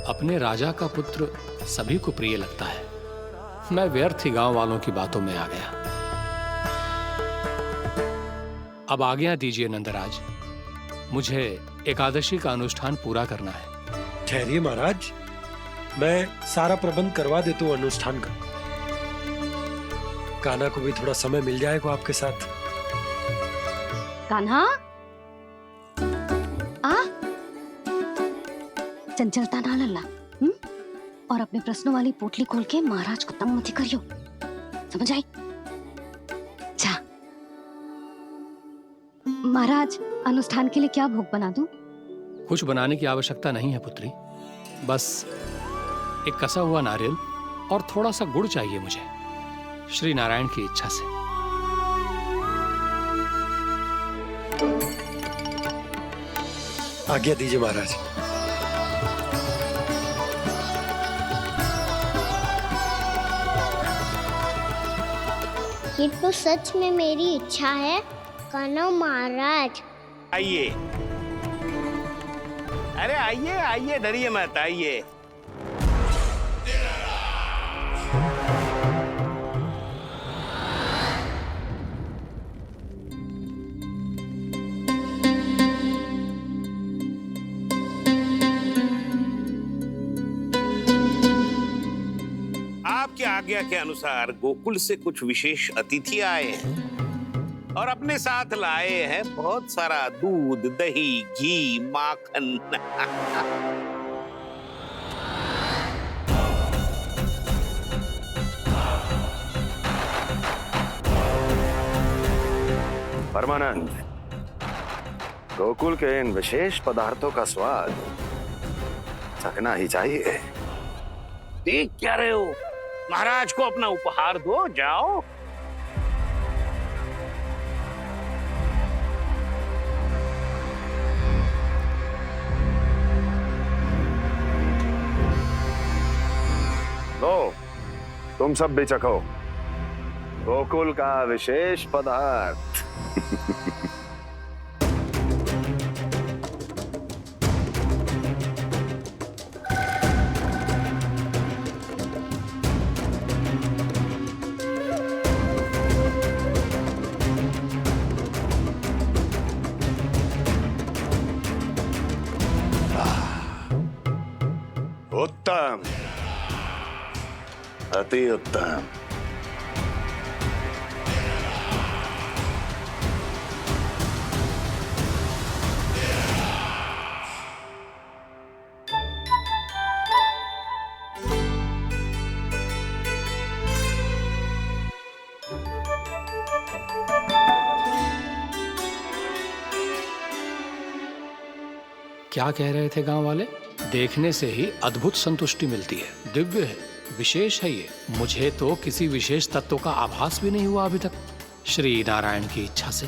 S12: अपने राजा का पुत्र सभी को प्रिय लगता है। मैं व्यर्थ ही गांव वालों की बातों में आ गया। अब आज्ञा दीजिए नंदराज, मुझे एकादशी का अनुष्ठान पूरा करना है।
S8: ठहरिए महाराज, मैं सारा प्रबंध करवा देता हूँ अनुष्ठान का। कान्हा को भी थोड़ा समय मिल जाएगा आपके साथ।
S2: कान्हा आ, चंचलता ना लल्ला। और अपने प्रश्नों वाली पोटली खोल के महाराज को तंग मत करियो, समझ आई? जा। महाराज, अनुष्ठान के लिए क्या भोग बना दूं?
S12: कुछ बनाने की आवश्यकता नहीं है पुत्री, बस एक कसा हुआ नारियल और थोड़ा सा गुड़ चाहिए मुझे, श्री नारायण की इच्छा से।
S8: आज्ञा दीजिए महाराज।
S6: ये तो सच में मेरी इच्छा है कान्हा महाराज।
S7: आइए, अरे आइए आइए, डरिए मत, आइए। आज्ञा के अनुसार गोकुल से कुछ विशेष अतिथि आए हैं और अपने साथ लाए हैं बहुत सारा दूध, दही, घी, माखन।
S14: परमानंद, गोकुल के इन विशेष पदार्थों का स्वाद चखना ही चाहिए।
S7: देख क्या रहे हो? महाराज को अपना उपहार दो, जाओ।
S14: लो, तुम सब भी चखो गोकुल का विशेष पदार्थ। उत्तम, अति उत्तम।
S12: क्या कह रहे थे गांव वाले? देखने से ही अद्भुत संतुष्टि मिलती है, दिव्य है, विशेष है ये। मुझे तो किसी विशेष तत्व का आभास भी नहीं हुआ अभी तक, श्री नारायण की इच्छा से।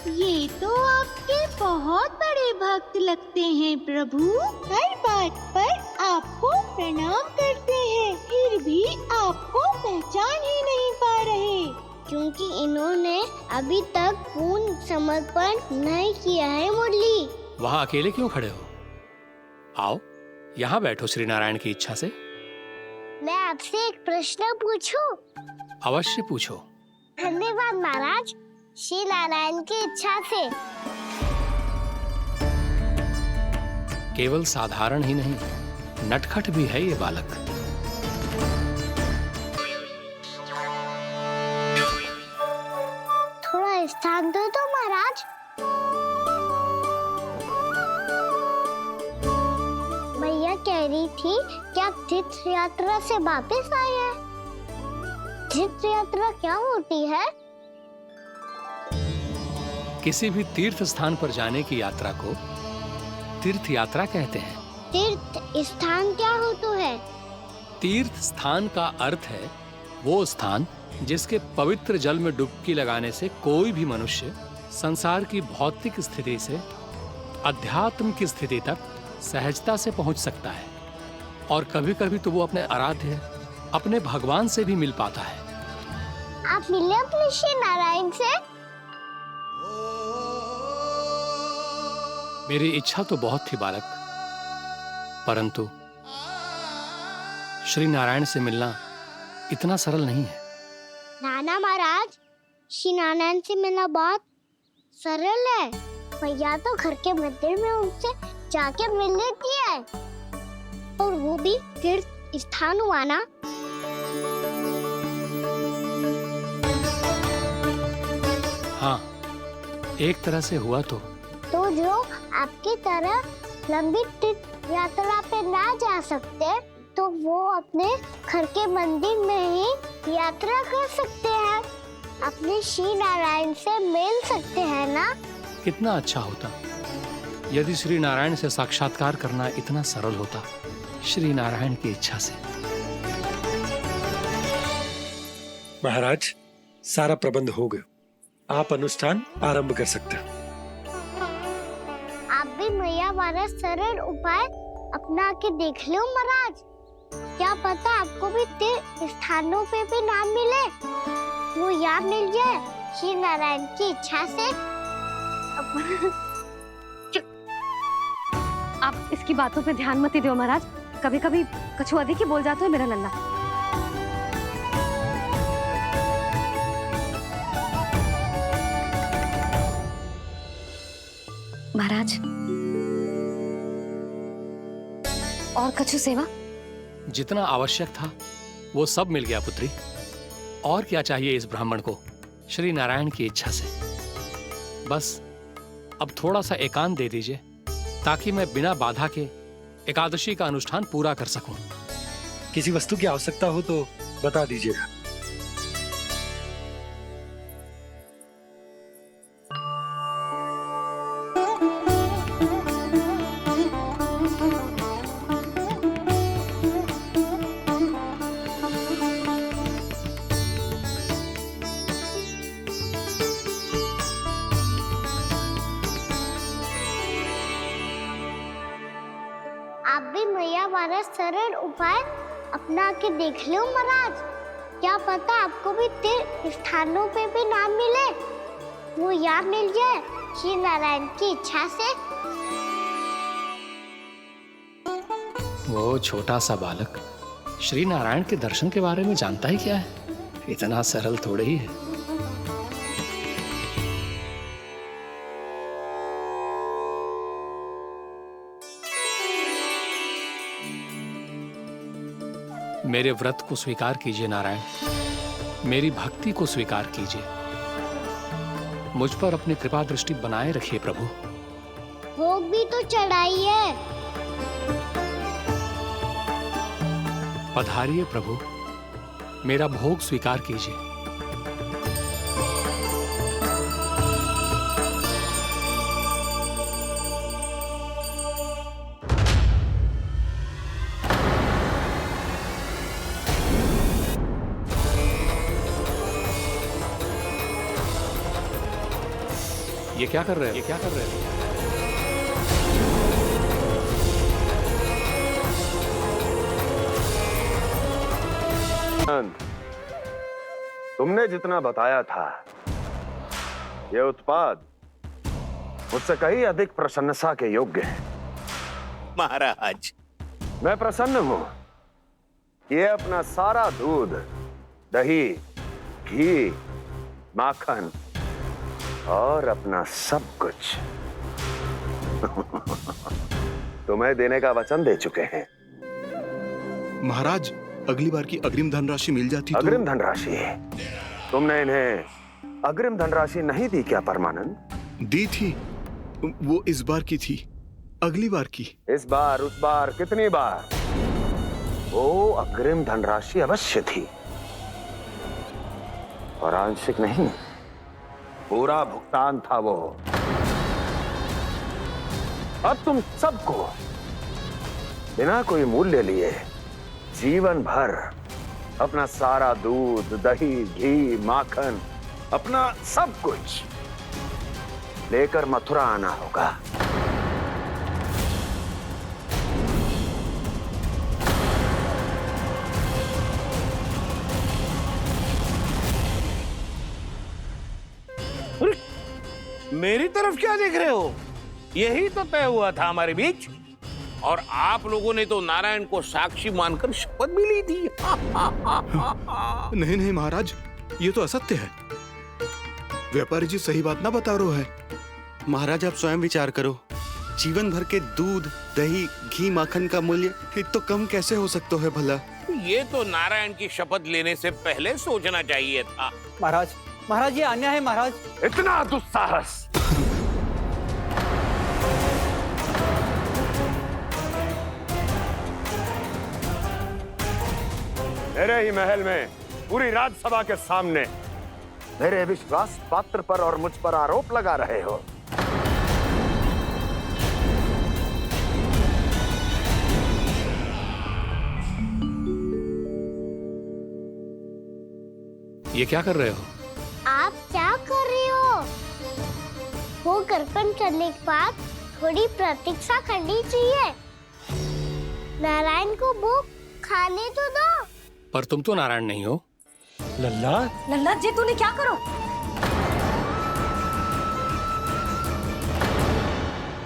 S13: ये तो आपके बहुत बड़े भक्त लगते हैं प्रभु। हर बात पर आपको प्रणाम करते हैं, फिर भी आपको पहचान ही नहीं पा रहे।
S6: क्योंकि इन्होंने अभी तक पूर्ण समर्पण नहीं किया है मुरली।
S12: वहां अकेले क्यों खड़े हो? आओ, यहाँ बैठो श्री नारायण की इच्छा से।
S6: मैं आपसे एक प्रश्न पूछूं?
S12: अवश्य पूछो।
S6: धन्यवाद महाराज, श्री नारायण की इच्छा से।
S12: केवल साधारण ही नहीं, नटखट भी है ये बालक।
S6: थोड़ा स्थान दो तो महाराज। मैया कह रही थी कि आप तीर्थ यात्रा से वापस आए हैं। तीर्थ यात्रा क्या होती है?
S12: किसी भी तीर्थ स्थान पर जाने की यात्रा को तीर्थ यात्रा कहते हैं।
S6: तीर्थ स्थान क्या हो तो है?
S12: तीर्थ स्थान का अर्थ है वो स्थान जिसके पवित्र जल में डुबकी लगाने से कोई भी मनुष्य संसार की भौतिक स्थिति से अध्यात्म की स्थिति तक सहजता से पहुंच सकता है, और कभी कभी तो वो अपने आराध्य, अपने भगवान से भी मिल पाता है।
S6: आप मिले अपने श्री नारायण से?
S12: मेरी इच्छा तो बहुत थी बालक, परंतु श्री नारायण से मिलना इतना सरल नहीं है।
S6: नाना महाराज, श्री नारायण से मिलना बहुत सरल है। भैया तो घर के मंदिर में उनसे जाके मिल लेती है, और वो भी तीर्थ स्थान हुआ ना।
S12: हाँ, एक तरह से हुआ तो
S6: जो आपकी तरह लंबी तीर्थ यात्रा पे ना जा सकते, तो वो अपने घर के मंदिर में ही यात्रा कर सकते हैं, अपने श्री नारायण से मिल सकते हैं ना।
S12: कितना अच्छा होता यदि श्री नारायण से साक्षात्कार करना इतना सरल होता, श्री नारायण की इच्छा से।
S8: महाराज, सारा प्रबंध हो गया, आप अनुष्ठान आरंभ कर सकते हैं।
S6: आप भी मैया वाला सरल उपाय अपना के देख लो महाराज। क्या पता आपको भी तीर्थ स्थानों पे भी नाम मिले, वो यहाँ मिल जाए श्री नारायण की इच्छा से।
S2: आप इसकी बातों पे ध्यान मत दो महाराज, कभी कभी कछुआ देखी बोल जाता है मेरा नन्ना। महाराज, और कछु सेवा?
S12: जितना आवश्यक था वो सब मिल गया पुत्री। और क्या चाहिए इस ब्राह्मण को श्री नारायण की इच्छा से। बस अब थोड़ा सा एकांत दे दीजिए ताकि मैं बिना बाधा के एकादशी का अनुष्ठान पूरा कर सकूं।
S8: किसी वस्तु की आवश्यकता हो तो बता दीजिएगा।
S6: आप भी मैया वाला सरल उपाय अपना के देख लो महाराज। क्या पता आपको भी तीर्थ स्थानों पे भी नाम मिले, वो यहाँ मिल जाए श्री नारायण की इच्छा से।
S12: वो छोटा सा बालक श्री नारायण के दर्शन के बारे में जानता ही क्या है? इतना सरल थोड़े ही है। मेरे व्रत को स्वीकार कीजिए नारायण, मेरी भक्ति को स्वीकार कीजिए। मुझ पर अपनी कृपा दृष्टि बनाए रखिए प्रभु।
S6: भोग भी तो चढ़ाइए।
S12: पधारिए प्रभु, मेरा भोग स्वीकार कीजिए। ये क्या कर रहे हैं? ये क्या कर रहे हैं?
S14: तुमने जितना बताया था, ये उत्पाद मुझसे कहीं अधिक प्रशंसा के योग्य है।
S7: महाराज,
S14: मैं प्रसन्न हूं। ये अपना सारा दूध, दही, घी, माखन और अपना सब कुछ तुम्हें देने का वचन दे चुके हैं।
S11: महाराज, अगली बार की अग्रिम धनराशि मिल जाती तो।
S14: अग्रिम धनराशि? तुमने इन्हें अग्रिम धनराशि नहीं दी क्या परमानंद?
S11: दी थी, वो इस बार की थी, अगली बार की।
S14: इस बार, उस बार, कितनी बार? वो अग्रिम धनराशि अवश्य थी और आंशिक नहीं, पूरा भुगतान था वो। अब तुम सबको बिना कोई मूल्य लिए जीवन भर अपना सारा दूध, दही, घी, माखन, अपना सब कुछ लेकर मथुरा आना होगा।
S7: मेरी तरफ क्या देख रहे हो? यही तो तय हुआ था हमारे बीच, और आप लोगों ने तो नारायण को साक्षी मानकर शपथ भी ली थी।
S11: नहीं नहीं महाराज, ये तो असत्य है। व्यापारी जी सही बात ना बता रहे हैं।
S9: महाराज, आप स्वयं विचार करो। जीवन भर के दूध, दही, घी, माखन का मूल्य इतना कम कैसे हो सकता है भला?
S7: ये तो नारायण की शपथ लेने से पहले सोचना चाहिए था।
S15: महाराज, महाराज ये अन्याय है महाराज।
S14: इतना दुस्साहस! मेरे ही महल में पूरी राज्यसभा के सामने मेरे विश्वास पात्र पर और मुझ पर आरोप लगा रहे हो।
S12: ये क्या कर रहे हो?
S6: आप क्या कर रहे हो? भोग अर्पण करने के बाद थोड़ी प्रतीक्षा करनी चाहिए। नारायण को भोग खाने तो दो।
S12: पर तुम तो नारायण नहीं हो।
S8: लल्ला,
S2: लल्ला जी तूने क्या करो?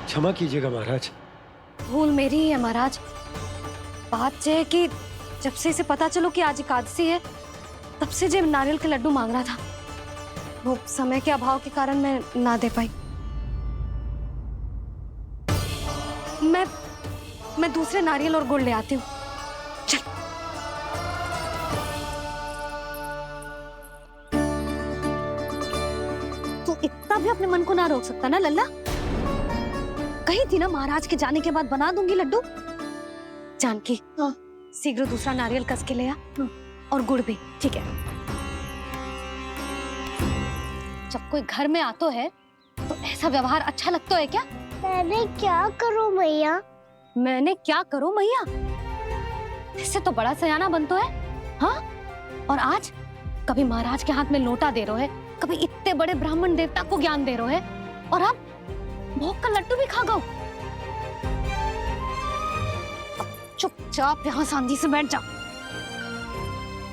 S8: क्षमा कीजिएगा महाराज।
S2: भूल मेरी ही है महाराज। बात यह है कि जब से इसे पता चलो कि आज एकादशी है, तब से जो नारियल के लड्डू मांग रहा था, वो समय के अभाव के कारण मैं ना दे पाई। मैं दूसरे नारियल और गुड़ ले आती हूँ। चल। अपने मन को ना रोक सकता ना लल्ला? कही थी ना महाराज के जाने के बाद बना दूंगी लड्डू। जानकी, शीघ्र दूसरा नारियल कस के ले आ, और गुड़ भी। ठीक है। जब कोई घर में आतो है तो ऐसा व्यवहार अच्छा लगता है क्या?
S6: मैंने क्या करूं मैया?
S2: मैंने क्या करूं मैया? इससे तो बड़ा सयाना बनतो है। हाँ, और आज कभी महाराज के हाथ में लोटा दे रहे है, कभी इतने बड़े ब्राह्मण देवता को ज्ञान दे रहे है, और अब भोग का लड्डू भी खा गो। चुपचाप यहाँ सांधी से बैठ जा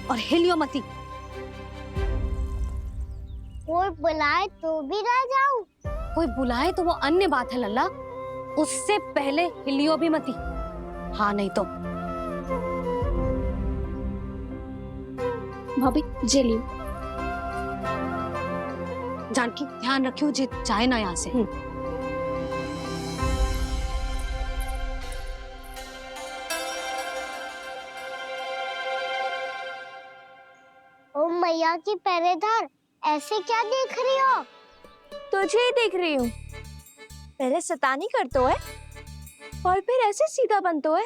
S2: और हिलियो मती।
S6: कोई बुलाए तो भी ना जाऊं?
S2: कोई बुलाए तो वो अन्य बात है लल्ला, उससे पहले हिलियो भी मती। हाँ नहीं तो।
S1: भाभी जे लियो।
S2: जानकी ध्यान रखियो जे जाए ना यहाँ से।
S6: ओ मैया की पहरेदार, ऐसे क्या देख रही हो?
S5: तुझे ही देख रही हूँ। पहले शैतानी करतो है और फिर ऐसे सीधा बनतो है,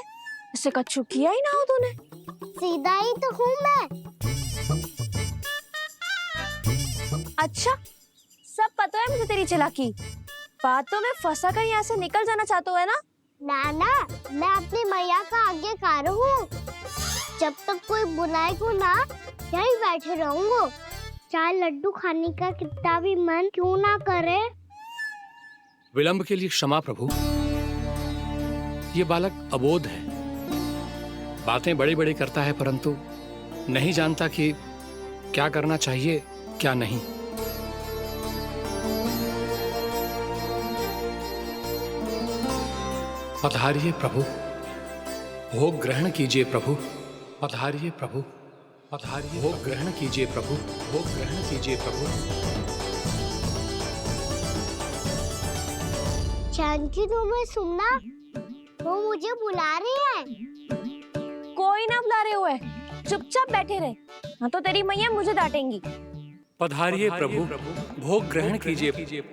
S5: ऐसे कछु किया ही ना हो तूने।
S6: सीधा ही तो हूँ मैं।
S5: अच्छा, सब पता है मुझे तेरी चालाकी। बातों में फंसा कर यहाँ से निकल जाना चाहते है ना?
S6: नाना, मैं अपनी मैया का आज्ञाकार हूँ। जब तक कोई बुलाएगा ना, यहीं बैठे रहूंगा। चाहे लड्डू खाने का कितना भी मन क्यों ना करे।
S12: विलंब के लिए क्षमा प्रभु। ये बालक अबोध है, बातें बड़ी बड़ी करता है, परंतु नहीं जानता कि क्या करना चाहिए क्या नहीं। पधारिए प्रभु, भोग ग्रहण कीजिए प्रभु। पधारिए प्रभु, पधारिए। भोग ग्रहण कीजिए प्रभु, भोग ग्रहण कीजिए प्रभु।
S6: जानकी, तुम्हें सुनना, वो मुझे बुला रही है।
S5: कोई ना बुला रहे हुए, चुपचाप बैठे रहे, हाँ तो तेरी मैया मुझे डांटेंगी।
S12: पधारिए प्रभु, भोग ग्रहण कीजिए।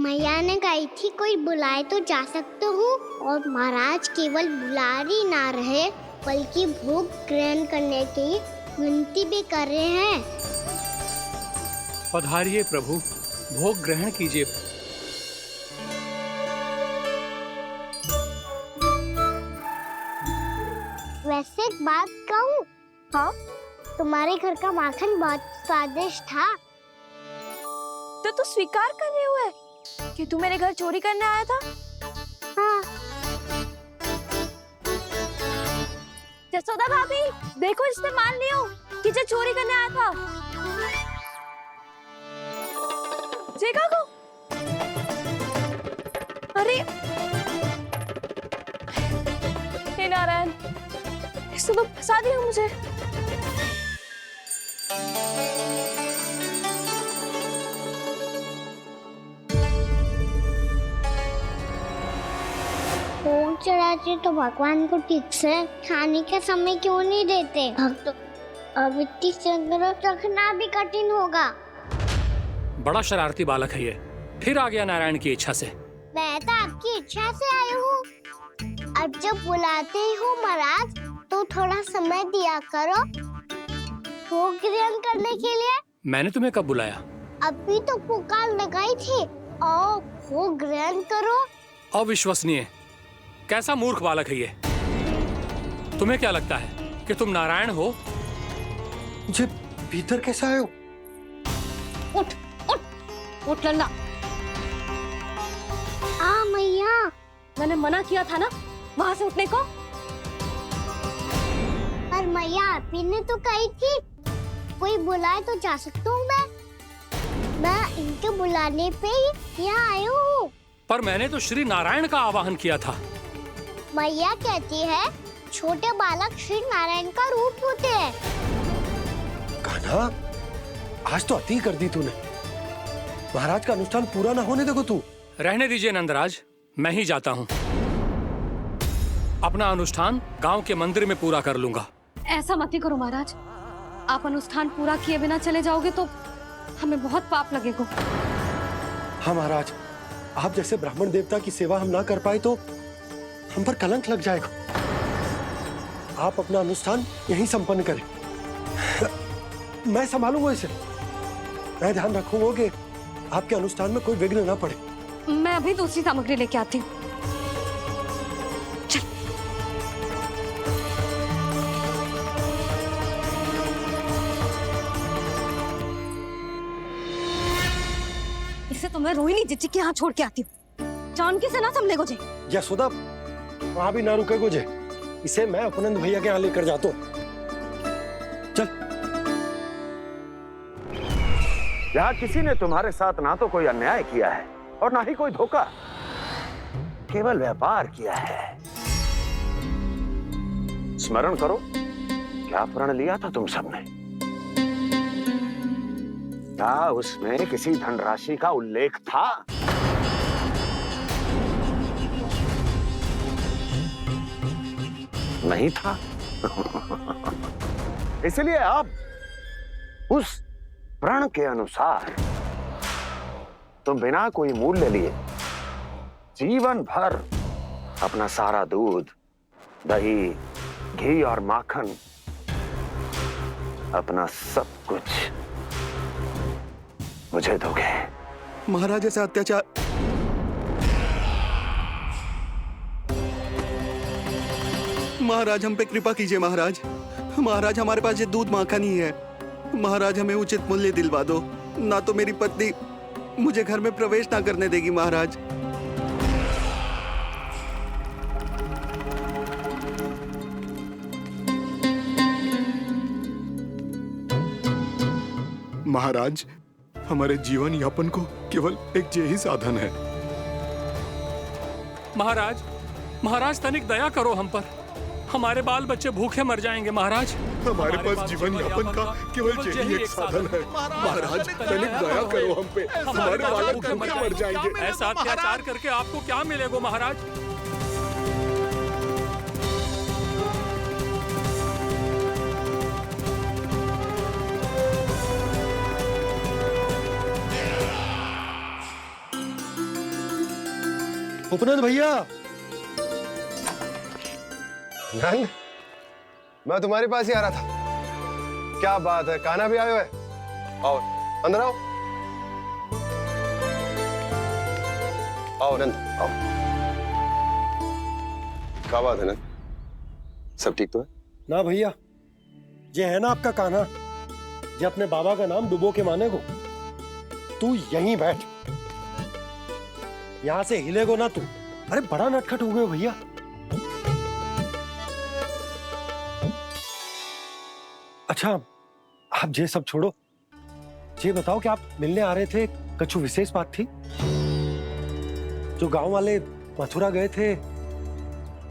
S6: मैया ने कही थी कोई बुलाए तो जा सकते हूँ, और महाराज केवल बुलारी ना रहे बल्कि भोग ग्रहण करने की विनती भी कर रहे हैं।
S12: पधारिए प्रभु, भोग ग्रहण कीजिए।
S6: वैसे एक बात कहूँ?
S5: हाँ?
S6: तुम्हारे घर का माखन बहुत स्वादिष्ट था।
S5: तो तू स्वीकार कर रहे हुए कि तू मेरे घर चोरी करने आया था?
S6: हाँ।
S5: जसोदा भाभी, देखो इसने मान लियो कि जो चोरी करने आया था। देखा को? अरे हे नारायण, इसने तो फंसा दिया मुझे।
S6: भोग चढ़ाते तो भगवान को ठीक से खाने का समय क्यों नहीं देते? भक्त अब इतनी संग्रह रखना भी कठिन होगा।
S12: बड़ा शरारती बालक है ये, फिर आ गया नारायण की इच्छा से।
S6: मैं तो आपकी इच्छा से आई हूँ। अब जब बुलाते हो महाराज, तो थोड़ा समय दिया करो भोग ग्रहण करने के लिए।
S12: मैंने तुम्हें कब बुलाया?
S6: अभी तो पुकार लगाई थी, आओ भोग ग्रहण करो।
S12: अविश्वसनीय, कैसा मूर्ख बालक है ये। तुम्हें क्या लगता है कि तुम नारायण हो?
S8: मुझे भीतर कैसे आए हो?
S2: उठ उठ उठ लल्ला।
S6: मैया,
S2: मैंने मना किया था ना वहां से उठने को।
S6: पर मैया, आपी ने तो कही थी कोई बुलाए तो जा सकता हूँ मैं इनके बुलाने पे ही यहाँ आई हूँ।
S12: पर मैंने तो श्री नारायण का आवाहन किया था।
S6: मैया कहती है छोटे बालक श्री नारायण का रूप होते हैं।
S8: कान्हा, आज तो अति कर दी तूने। महाराज का अनुष्ठान पूरा ना होने देखो तू।
S12: रहने दीजिए नंदराज, मैं ही जाता हूँ। अपना अनुष्ठान गांव के मंदिर में पूरा कर लूंगा।
S2: ऐसा मत ही करो महाराज, आप अनुष्ठान पूरा किए बिना चले जाओगे तो हमें बहुत पाप लगेगा।
S8: हाँ महाराज, आप जैसे ब्राह्मण देवता की सेवा हम ना कर पाए तो हम पर कलंक लग जाएगा। आप अपना अनुष्ठान यहीं संपन्न करें, मैं संभालूंगा इसे। मैं ध्यान रखूंगा कि आपके अनुष्ठान में कोई विघ्न ना पड़े।
S2: मैं अभी दूसरी सामग्री लेके आती हूँ। इसे तो मैं रोहिणी जीजी के यहाँ छोड़ के आती हूँ। जानकी से ना संभले गुजे।
S8: यशोदा, वहां भी ना रुके गुजे। इसे मैं अपनंद भैया के यहाँ लेकर जाता हूँ। चल।
S14: यहाँ किसी ने तुम्हारे साथ ना तो कोई अन्याय किया है और ना ही कोई धोखा, केवल व्यापार किया है। स्मरण करो, क्या प्रण लिया था तुम सबने? क्या उसमें किसी धनराशि का उल्लेख था? नहीं था। इसलिए अब उस प्रण के अनुसार तुम बिना कोई मूल्य लिए जीवन भर अपना सारा दूध, दही, घी और माखन, अपना सब कुछ मुझे दोगे।
S9: महाराज ऐसा अत्याचार। महाराज हम पे कृपा कीजिए महाराज। महाराज हमारे पास ये दूध माखन ही है। महाराज हमें उचित मूल्य दिलवा दो, ना तो मेरी पत्नी मुझे घर में प्रवेश ना करने देगी महाराज।
S11: महाराज हमारे जीवन यापन को केवल एक यही साधन है।
S12: महाराज, महाराज तनिक दया करो हम पर। हमारे बाल बच्चे भूखे मर जाएंगे महाराज।
S11: हमारे पास जीवन यापन का केवल यही एक साधन है। महाराज तनिक दया करो हम पे, हमारे बालक भूखे मर जाएंगे।
S12: ऐसा अत्याचार करके आपको क्या मिलेगा महाराज?
S8: उपनंद भैया।
S16: नंद, मैं तुम्हारे पास ही आ रहा था। क्या बात है, कान्हा भी आयो है? आओ अंदर आओ। आओ नंद आओ। क्या बात है नंद, सब ठीक तो है?
S8: ना भैया, ये है ना आपका कान्हा, ये अपने बाबा का नाम डुबो के माने को। तू यहीं बैठ, यहां से हिलेगो ना तू। अरे बड़ा नटखट हो गए भैया। अच्छा, आप ये सब छोड़ो, ये बताओ कि आप मिलने आ रहे थे, कुछ विशेष बात थी? जो गांव वाले मथुरा गए थे,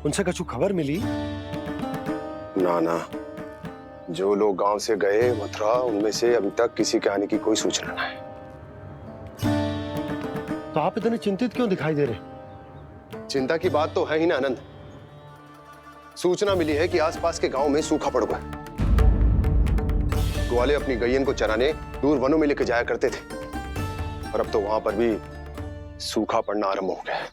S8: उनसे कुछ खबर मिली?
S16: ना ना, जो लोग गांव से गए मथुरा, उनमें से अभी तक किसी के आने की कोई सूचना नहीं है।
S8: तो आप इतने चिंतित क्यों दिखाई दे रहे?
S16: चिंता की बात तो है ही ना आनंद। सूचना मिली है कि आसपास के गांव में सूखा पड़ गया। ग्वाले अपनी गैयन को चराने दूर वनों में लेकर जाया करते थे, और अब तो वहां पर भी सूखा पड़ना आरंभ हो गया है।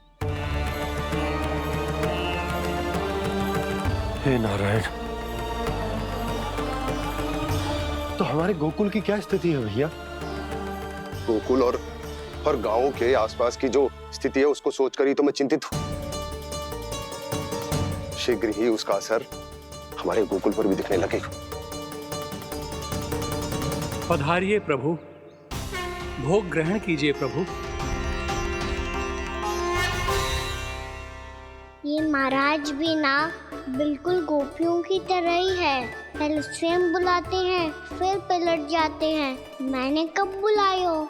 S8: हे नारायण, तो हमारे गोकुल की क्या स्थिति है भैया?
S16: गोकुल और गांवों के आसपास की जो स्थिति है उसको सोचकर ही तो मैं चिंतित हूं। शीघ्र ही उसका असर हमारे गोकुल पर भी दिखने लगेगा।
S12: पधारिए प्रभु, भोग ग्रहण कीजिए प्रभु।
S6: ये महाराज भी ना बिल्कुल गोपियों की तरह ही है। पहले स्वयं बुलाते हैं, फिर पलट जाते हैं। मैंने कब बुलायो?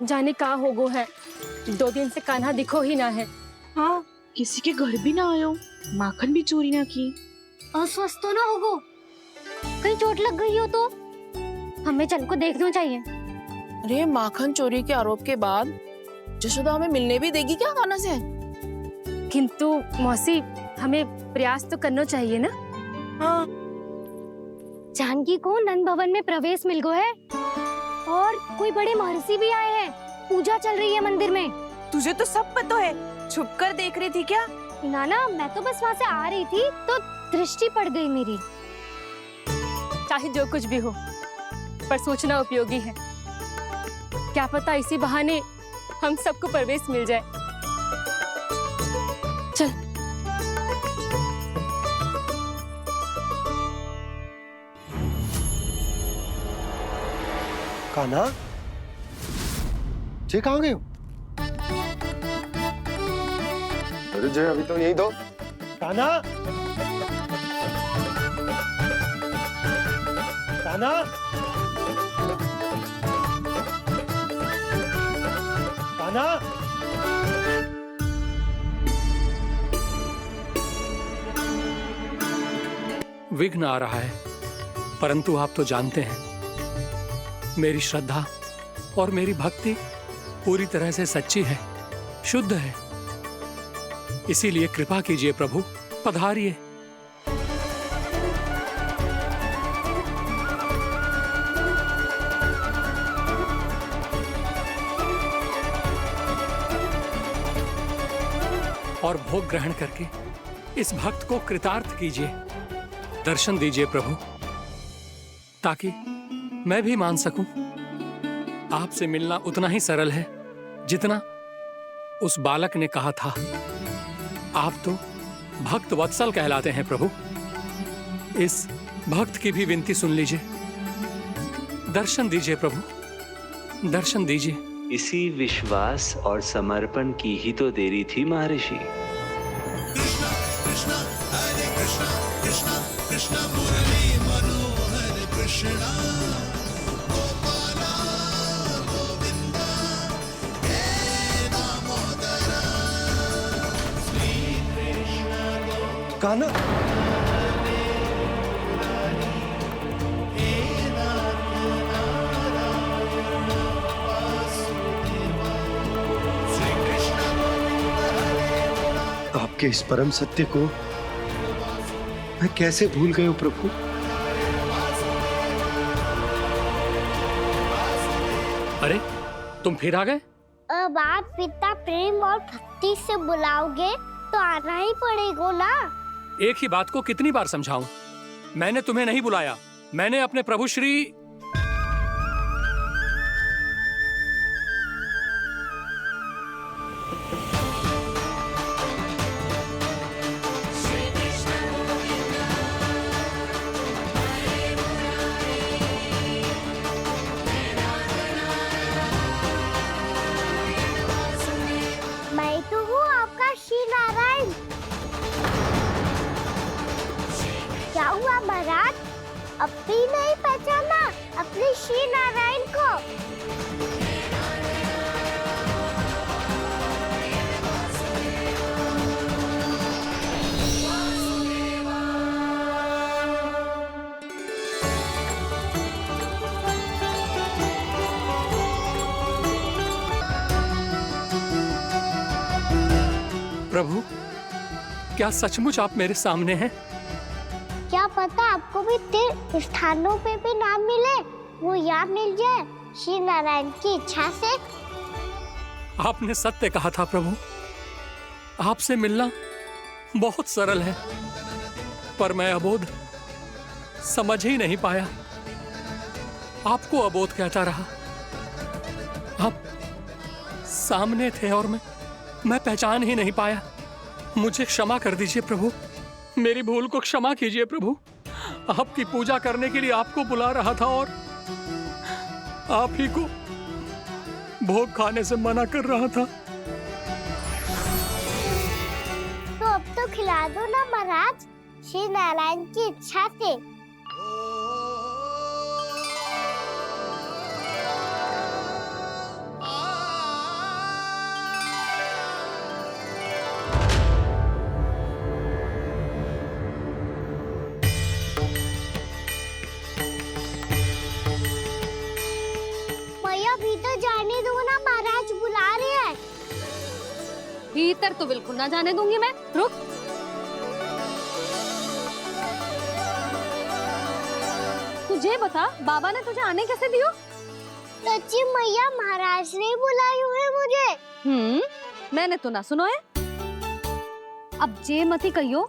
S1: जाने का होगो है, 2 दिन से कान्हा दिखो ही ना है।
S17: हाँ, किसी के घर भी ना आयो, माखन भी चोरी ना की।
S4: अस्वस्थ तो ना होगो? कहीं चोट लग गई हो तो हमें चल को देखना चाहिए।
S3: अरे माखन चोरी के आरोप के बाद जशोदा हमें मिलने भी देगी क्या कान्हा से?
S1: किंतु मौसी, हमें प्रयास तो करना चाहिए ना।
S4: हाँ, जानकी को नंद भवन में प्रवेश मिल गो है और कोई बड़े महर्षि भी आए हैं। पूजा चल रही है मंदिर में।
S5: तुझे तो सब पता है, छुप कर देख रही थी क्या?
S4: नाना मैं तो बस वहाँ से आ रही थी तो दृष्टि पड़ गई मेरी।
S1: चाहे जो कुछ भी हो, पर सोचना उपयोगी है। क्या पता इसी बहाने हम सबको प्रवेश मिल जाए। चल।
S8: कान्हा, जे कहाँ गए हो?
S16: अरे जय, अभी तो यही दो।
S8: कान्हा, कान्हा, कान्हा।
S12: विघ्न आ रहा है, परंतु आप तो जानते हैं मेरी श्रद्धा और मेरी भक्ति पूरी तरह से सच्ची है, शुद्ध है। इसीलिए कृपा कीजिए प्रभु, पधारिए। और भोग ग्रहण करके इस भक्त को कृतार्थ कीजिए। दर्शन दीजिए प्रभु, ताकि मैं भी मान सकूं। आपसे मिलना उतना ही सरल है जितना उस बालक ने कहा था। आप तो भक्त वत्सल कहलाते हैं प्रभु। इस भक्त की भी विनती सुन लीजिए। दर्शन दीजिए प्रभु, दर्शन दीजिए।
S18: इसी विश्वास और समर्पण की ही तो देरी थी महर्षि।
S19: कृष्णा कृष्णा हरे कृष्णा, कृष्णा कृष्णा मुरली मनोहर कृष्णा, गोपाला गोविंदा हे दामोदरा, श्री कृष्ण
S8: कान्हा, आपके इस परम सत्य को मैं कैसे भूल गया हूं प्रभु।
S12: अरे तुम फिर आ गए?
S6: अब आप इतना प्रेम और भक्ति से बुलाओगे तो आना ही पड़ेगा ना।
S12: एक ही बात को कितनी बार समझाऊं? मैंने तुम्हें नहीं बुलाया, मैंने अपने प्रभु श्री
S6: मैं तो हूँ आपका श्री नारायण। क्या हुआ महाराज, अब भी नहीं पहचाना अपने श्री नारायण को?
S12: प्रभु, क्या सचमुच आप मेरे सामने हैं?
S6: क्या पता आपको भी तीर्थ स्थानों पे भी नाम मिले, वो यहाँ मिल जाए श्री नारायण की इच्छा से।
S12: आपने सत्य कहा था प्रभु, आपसे मिलना बहुत सरल है, पर मैं अबोध समझ ही नहीं पाया। आपको अबोध कहता रहा। आप सामने थे और मैं पहचान ही नहीं पाया। मुझे क्षमा कर दीजिए प्रभु, मेरी भूल को क्षमा कीजिए प्रभु। आपकी पूजा करने के लिए आपको बुला रहा था और आप ही को भोग खाने से मना कर रहा था।
S6: तो अब तो खिला दो ना महाराज, श्री नारायण की इच्छा से। भीतर जाने दो ना, महाराज बुला रहे हैं।
S2: भीतर तो बिल्कुल ना जाने दूंगी मैं। रुक। तुझे बता, बाबा ने तुझे आने कैसे दियो?
S6: सच्ची मैया महाराज ने बुलाई है मुझे।
S2: मैंने तो ना सुनो है। अब जे मती कहियो